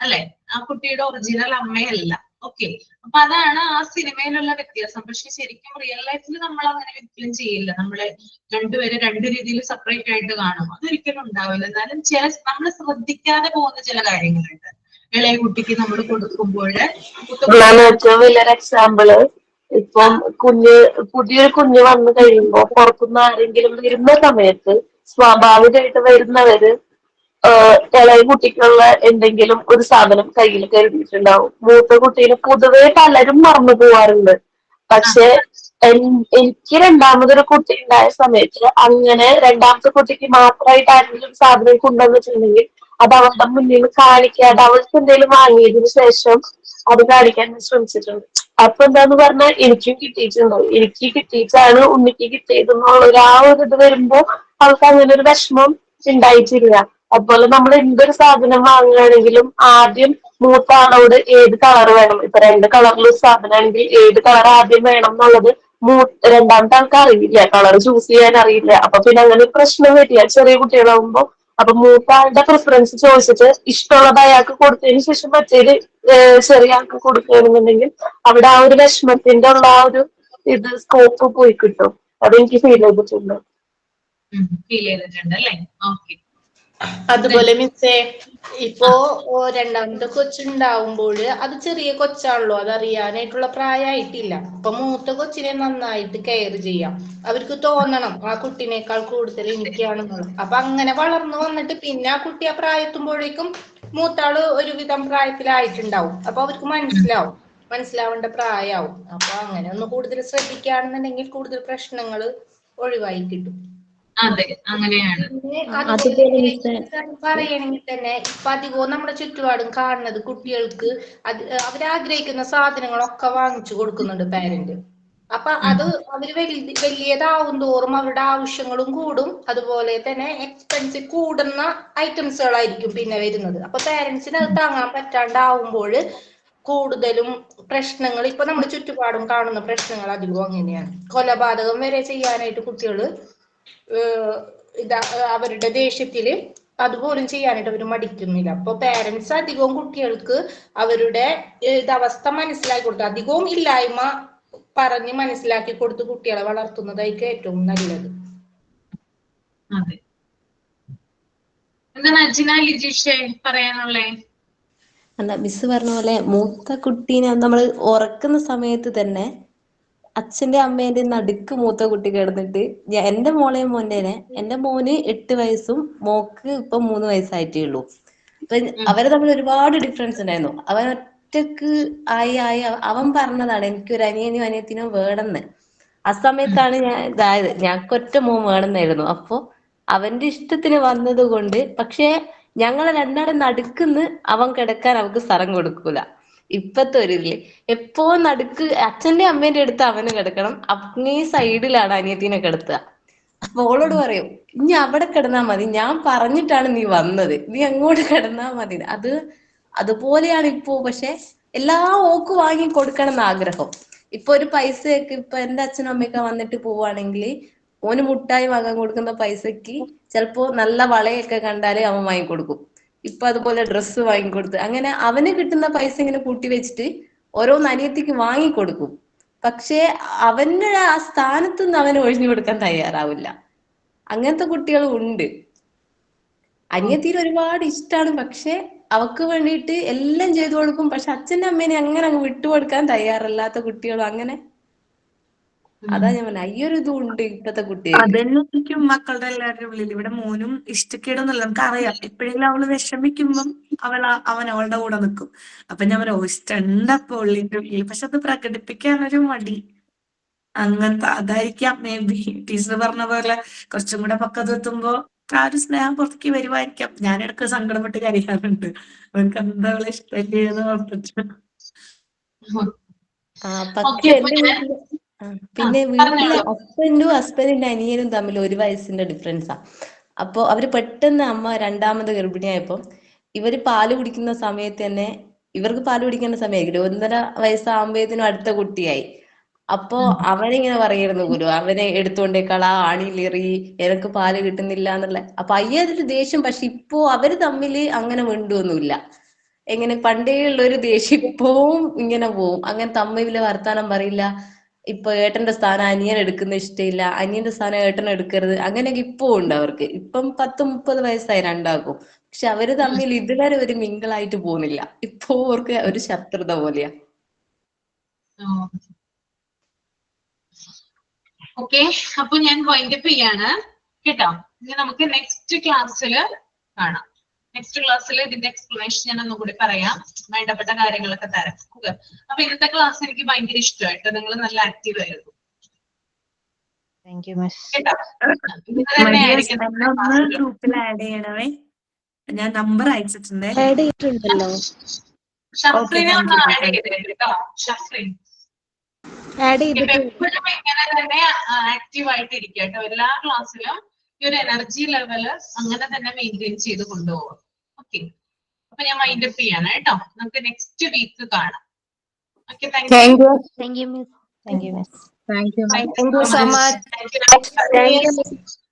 അല്ലെ, ആ കുട്ടിയുടെ ഒറിജിനൽ അമ്മയല്ല. ഓക്കെ, അപ്പൊ അതാണ് ആ സിനിമയിലുള്ള വ്യത്യാസം. പക്ഷെ ശരിക്കും റിയൽ ലൈഫിൽ നമ്മൾ അങ്ങനെ ഒരിക്കലും ചെയ്യില്ല. നമ്മള് രണ്ടുപേരും രണ്ട് രീതിയിൽ സെപ്പറേറ്റ് ആയിട്ട് കാണും, അതൊരിക്കലും ഉണ്ടാവില്ല. എന്നാലും നമ്മൾ ശ്രദ്ധിക്കാതെ പോകുന്ന ചില കാര്യങ്ങളുണ്ട്. ഇളയ കുട്ടിക്ക് നമ്മൾ കൊടുക്കുമ്പോൾ ഏറ്റവും വലിയൊരു എക്സാമ്പിള്, ഇപ്പം പുതിയൊരു കുഞ്ഞ് വന്നു കഴിയുമ്പോ പുറത്തുനിന്ന് ആരെങ്കിലും വരുന്ന സമയത്ത് സ്വാഭാവികമായിട്ട് വരുന്നവര് ഇളയ കുട്ടിക്കുള്ള എന്തെങ്കിലും ഒരു സാധനം കയ്യിൽ കരുതിയിട്ടുണ്ടാവും. മൂത്ത കുട്ടീനെ പൊതുവെ പലരും മറന്നു പോവാറുണ്ട്. പക്ഷെ എനിക്ക് രണ്ടാമതൊരു കുട്ടി ഉണ്ടായ സമയത്ത് അങ്ങനെ രണ്ടാമത്തെ കുട്ടിക്ക് മാത്രമായിട്ട് ആരെങ്കിലും സാധനം കൊണ്ടുവന്ന് വെച്ചിട്ടുണ്ടെങ്കിൽ അത് അവളുടെ മുന്നിൽ കാണിക്കാതെ അവൾക്ക് എന്തെങ്കിലും വാങ്ങിയതിനു ശേഷം അത് കാണിക്കാൻ ശ്രമിച്ചിട്ടുണ്ട്. അപ്പൊ എന്താന്ന് പറഞ്ഞാൽ എനിക്കും കിട്ടിയിട്ടുണ്ടോ, എനിക്ക് കിട്ടിയിട്ടാണ് ഉണ്ണിക്ക് കിട്ടിയതെന്നുള്ള ആ ഒരു ഇത് വരുമ്പോ അവൾക്ക് അങ്ങനെ ഒരു വിഷമം ഉണ്ടായിട്ടില്ല. അതുപോലെ നമ്മൾ എന്തൊരു സാധനം വാങ്ങുകയാണെങ്കിലും ആദ്യം മൂത്ത ആളോട് ഏത് കളർ വേണം, ഇപ്പൊ 2 കളറിലുള്ള സാധനമാണെങ്കിൽ ഏത് കളർ ആദ്യം വേണം എന്നുള്ളത് രണ്ടാമത്തെ ആൾക്ക് അറിയില്ല, കളർ ചൂസ് ചെയ്യാൻ അറിയില്ല. അപ്പൊ പിന്നെ അങ്ങനെ പ്രശ്നം വരില്ല ചെറിയ കുട്ടികളാകുമ്പോ. അപ്പൊ മൂത്ത ആളുടെ പ്രിഫറൻസ് ചോദിച്ചിട്ട് ഇഷ്ടമുള്ളത് അയാൾക്ക് കൊടുത്തതിന് ശേഷം മറ്റേത് ചെറിയ ആൾക്ക് കൊടുക്കുകയാണെന്നുണ്ടെങ്കിൽ അവിടെ ആ ഒരു വിഷമത്തിന്റെ ഉള്ള ആ ഒരു ഇത് സ്കോപ്പ് പോയി കിട്ടും. അതെനിക്ക് ഫീൽ ചെയ്തിട്ടുണ്ട്. അല്ലേ? ഓക്കെ. അതുപോലെ മിസ്സേ, ഇപ്പോ രണ്ടാമത്തെ കൊച്ചുണ്ടാവുമ്പോൾ അത് ചെറിയ കൊച്ചാണല്ലോ, അത് അറിയാനായിട്ടുള്ള പ്രായമായിട്ടില്ല. അപ്പൊ മൂത്ത കൊച്ചിനെ നന്നായിട്ട് കെയർ ചെയ്യാം. അവർക്ക് തോന്നണം ആ കുട്ടീനേക്കാൾ കൂടുതൽ എനിക്കാണെന്നുള്ളത്. അപ്പൊ അങ്ങനെ വളർന്നു വന്നിട്ട് പിന്നെ ആ കുട്ടി ആ പ്രായത്തുമ്പോഴേക്കും മൂത്താള് ഒരുവിധം പ്രായത്തിലായിട്ടുണ്ടാവും. അപ്പൊ അവർക്ക് മനസ്സിലാവേണ്ട പ്രായമാവും. അപ്പൊ അങ്ങനെ ഒന്ന് കൂടുതൽ ശ്രദ്ധിക്കുകയാണെന്നുണ്ടെങ്കിൽ കൂടുതൽ പ്രശ്നങ്ങൾ ഒഴിവായി കിട്ടും. അതെ, അങ്ങനെയാണ്. പറയണെങ്കിൽ തന്നെ ഇപ്പൊ അധികവും നമ്മുടെ ചുറ്റുപാടും കാണുന്നത് കുട്ടികൾക്ക് അവരാഗ്രഹിക്കുന്ന സാധനങ്ങളൊക്കെ വാങ്ങിച്ചു കൊടുക്കുന്നുണ്ട് പാരന്റ്. അപ്പൊ അത് അവര് വലിയതാവും തോറും അവരുടെ ആവശ്യങ്ങളും കൂടും. അതുപോലെ തന്നെ എക്സ്പെൻസീവ് കൂടുന്ന ഐറ്റംസുകളായിരിക്കും പിന്നെ വരുന്നത്. അപ്പൊ പാരന്റ്സിന് അത് താങ്ങാൻ പറ്റാണ്ടാവുമ്പോൾ കൂടുതലും പ്രശ്നങ്ങൾ, ഇപ്പൊ നമ്മുടെ ചുറ്റുപാടും കാണുന്ന പ്രശ്നങ്ങൾ അധികവും അങ്ങനെയാണ്. കൊലപാതകം വരെ ചെയ്യാനായിട്ട് കുട്ടികള് അവരുടെ ദേഷ്യത്തില് അതുപോലും ചെയ്യാനായിട്ട് അവർ മടിക്കുന്നില്ല. അപ്പൊ പാരന്റ്സ് അധികവും കുട്ടികൾക്ക് അവരുടെ ഇതവസ്ഥ മനസ്സിലാക്കി കൊടുത്തു, അധികവും ഇല്ലായ്മ പറഞ്ഞ് മനസ്സിലാക്കി കൊടുത്ത് കുട്ടികളെ വളർത്തുന്നതായിരിക്കും ഏറ്റവും നല്ലത്. അതെ. എന്താണ് അജിന ലിജീഷേ പറയാനുള്ളേ? അല്ല, മിസ് പറഞ്ഞ പോലെ മൂത്ത കുട്ടീനെ നമ്മൾ ഉറക്കുന്ന സമയത്ത് തന്നെ അച്ഛന്റെ അമ്മേന്റെ നടുക്ക് മൂത്ത കുട്ടി കിടന്നിട്ട്, എന്റെ മോളെയും മോനെ, എന്റെ മോന് 8 വയസ്സും മോക്ക് ഇപ്പൊ 3 വയസ്സായിട്ടേ ഉള്ളൂ. അപ്പൊ അവര് തമ്മിൽ ഒരുപാട് ഡിഫറൻസ് ഉണ്ടായിരുന്നു. അവൻ ഒറ്റക്ക് ആയി അവൻ പറഞ്ഞതാണ് എനിക്കൊരു അനിയനോ അനിയത്തിനോ വേണമെന്ന്. ആ സമയത്താണ് ഇതായത് ഞങ്ങൾക്ക് ഒറ്റ മോൻ വേണമെന്നായിരുന്നു. അപ്പൊ അവന്റെ ഇഷ്ടത്തിന് വന്നത് കൊണ്ട്, പക്ഷെ ഞങ്ങളെ രണ്ടാളും നടുക്കുന്ന് അവൻ കിടക്കാൻ അവർക്ക് സ്ഥലം കൊടുക്കൂല. ഇപ്പത്തെ ഒരു ഇതില് എപ്പോ നടുക്ക് അച്ഛന്റെ അമ്മേന്റെ അടുത്ത് അവന് കിടക്കണം, അങ്ങേ സൈഡിലാണ് അനിയത്തിനെ കിടത്തുക. അപ്പൊ ഓളോട് പറയും, ഇനി അവിടെ കിടന്നാ മതി, ഞാൻ പറഞ്ഞിട്ടാണ് നീ വന്നത്, നീ അങ്ങോട്ട് കിടന്നാ മതി. അതുപോലെയാണ് ഇപ്പോ. പക്ഷെ എല്ലാ ഓക്ക് വാങ്ങി കൊടുക്കണം എന്ന് ആഗ്രഹം. ഇപ്പൊ ഒരു പൈസയൊക്കെ ഇപ്പൊ എന്റെ അച്ഛനും അമ്മയൊക്കെ വന്നിട്ട് പോവാണെങ്കിൽ ഓന് മുട്ടായി വാങ്ങാൻ കൊടുക്കുന്ന പൈസക്ക് ചിലപ്പോ നല്ല വളയൊക്കെ കണ്ടാല് അവൻ വാങ്ങിക്കൊടുക്കും. ഇപ്പൊ അതുപോലെ ഡ്രസ്സ് വാങ്ങിക്കൊടുത്ത് അങ്ങനെ അവന് കിട്ടുന്ന പൈസ ഇങ്ങനെ കൂട്ടി വെച്ചിട്ട് ഓരോന്ന് അനിയത്തിക്ക് വാങ്ങിക്കൊടുക്കും. പക്ഷെ അവന്റെ ആ സ്ഥാനത്ത് നിന്ന് അവന് ഒഴിഞ്ഞു കൊടുക്കാൻ തയ്യാറാവില്ല. അങ്ങനത്തെ കുട്ടികളും ഉണ്ട്. അനിയത്തിനെ ഒരുപാട് ഇഷ്ടമാണ്, പക്ഷെ അവക്ക് വേണ്ടിയിട്ട് എല്ലാം ചെയ്തു കൊടുക്കും. പക്ഷെ അച്ഛന്റെ അമ്മേനെ അങ്ങനെ അങ്ങ് വിട്ടുകൊടുക്കാൻ തയ്യാറല്ലാത്ത കുട്ടികളും അങ്ങനെ. അതാ ഞാൻ പറഞ്ഞ ഈ ഒരു ഇതും ഉണ്ട് ഇപ്പത്തെ കുട്ടികൾക്ക്. അതന്നെ എനിക്കും മക്കളുടെ എല്ലാവരുടെയും ഉള്ളിൽ. ഇവിടെ മോനും ഇഷ്ടക്കേടൊന്നുമില്ല, നമുക്കറിയാം. എപ്പോഴെങ്കിലും അവള് വിഷമിക്കുമ്പം അവൻ അവളുടെ കൂടെ നിൽക്കും. അപ്പൊ ഞാൻ പറയാം ഇഷ്ടണ്ടപ്പോ ഉള്ളിന്റെ ഉള്ളിൽ, പക്ഷെ അത് പ്രകടിപ്പിക്കാനൊരു മടി. അങ്ങനത്തെ അതായിരിക്കാം മേ ബി ടീച്ചർ പറഞ്ഞ പോലെ കുറച്ചും കൂടെ പക്വത എത്തുമ്പോ ആ ഒരു സ്നേഹം പുറത്തേക്ക് വരുമായിരിക്കാം. ഞാനിടക്ക് സങ്കടപ്പെട്ട് കരയാറുണ്ട്, അവർക്ക് എന്താ അവളെ ഇഷ്ടമല്ലേ എന്ന് ഓർത്തിട്ട്. പക്ഷെ എന്റെ വീട്ടില് പിന്നെ വീട്ടിലെ ഹസ്ബൻഡിന്റെ അനിയനും തമ്മിൽ 1 വയസ്സിന്റെ ഡിഫറൻസാ. അപ്പൊ അവര് പെട്ടെന്ന് അമ്മ രണ്ടാമത് ഗർഭിണിയായപ്പോ ഇവര് പാല് കുടിക്കുന്ന സമയത്ത് തന്നെ ഇവർക്ക് പാല് കുടിക്കേണ്ട സമയമായിരിക്കും, 1.5 വയസ്സാകുമ്പോഴത്തേനും അടുത്ത കുട്ടിയായി. അപ്പൊ അവനിങ്ങനെ പറയായിരുന്നു ഗുരു, അവനെ എടുത്തോണ്ടേക്കളാ, ആണിലേറി, എനക്ക് പാല് കിട്ടുന്നില്ല എന്നുള്ള. അപ്പൊ അയ്യൊരു ദേഷ്യം. പക്ഷെ ഇപ്പോ അവര് തമ്മില് അങ്ങനെ മിണ്ടുവൊന്നുമില്ല. എങ്ങനെ പണ്ടേ ഉള്ള ഒരു ദേഷ്യം ഇപ്പവും ഇങ്ങനെ പോവും. അങ്ങനെ തമ്മില് വർത്താനം പറയില്ല. ഇപ്പൊ ഏട്ടന്റെ സ്ഥാനം അനിയൻ എടുക്കുന്ന ഇഷ്ടമില്ല, അനിയന്റെ സ്ഥാനം ഏട്ടൻ എടുക്കരുത്, അങ്ങനെയൊക്കെ ഇപ്പൊ ഉണ്ട് അവർക്ക്. ഇപ്പം 10-30 വയസ്സായി രണ്ടാക്കും. പക്ഷെ അവര് തമ്മിൽ ഇതുവരെ ഒരു മിങ്കിളായിട്ട് പോകുന്നില്ല. ഇപ്പൊ അവർക്ക് ഒരു ശത്രുത പോലെയാ. ഓക്കെ, അപ്പൊ ഞാൻ വൈൻഡപ്പ് ചെയ്യാണ് കേട്ടോ. ഇനി നമുക്ക് നെക്സ്റ്റ് ക്ലാസ്സിൽ കാണാം. നെക്സ്റ്റ് ക്ലാസ്സിൽ ഇതിന്റെ എക്സ്പ്ലനേഷൻ ഞാൻ ഒന്നുകൂടി പറയാം, വേണ്ടപ്പെട്ട കാര്യങ്ങളൊക്കെ തരാം. അപ്പൊ ഇന്നത്തെ ക്ലാസ് എനിക്ക് ഭയങ്കര ഇഷ്ടമായിട്ട്, നിങ്ങൾ നല്ല ആക്റ്റീവ് ആയിരുന്നു കേട്ടോ. ഗ്രൂപ്പിൽ ആഡ് ചെയ്യണമേ, ഞാൻ നമ്പർ അയച്ചിട്ടുണ്ടേ. ആഡ് ചെയ്തിട്ടുണ്ടല്ലോ. ഷഫ്രീനെ ഒന്ന് ആഡ് ചെയ്തേ കേട്ടോ. ഷഫ്രീൻ എപ്പോഴും ഇങ്ങനെ തന്നെ ആക്റ്റീവ് ആയിട്ട് ഇരിക്കുക കേട്ടോ. എല്ലാ ക്ലാസ്സിലും ഈ ഒരു എനർജി ലെവല് അങ്ങനെ തന്നെ മെയിൻറ്റെയിൻ ചെയ്ത് കൊണ്ടുപോകും. ഓക്കെ, അപ്പൊ ഞാൻ വൈൻഡപ്പ് ചെയ്യാണ് കേട്ടോ. നമുക്ക് നെക്സ്റ്റ് വീക്ക് കാണാം. Okay, thank U. Thank you miss. Thank you so much. Thank you.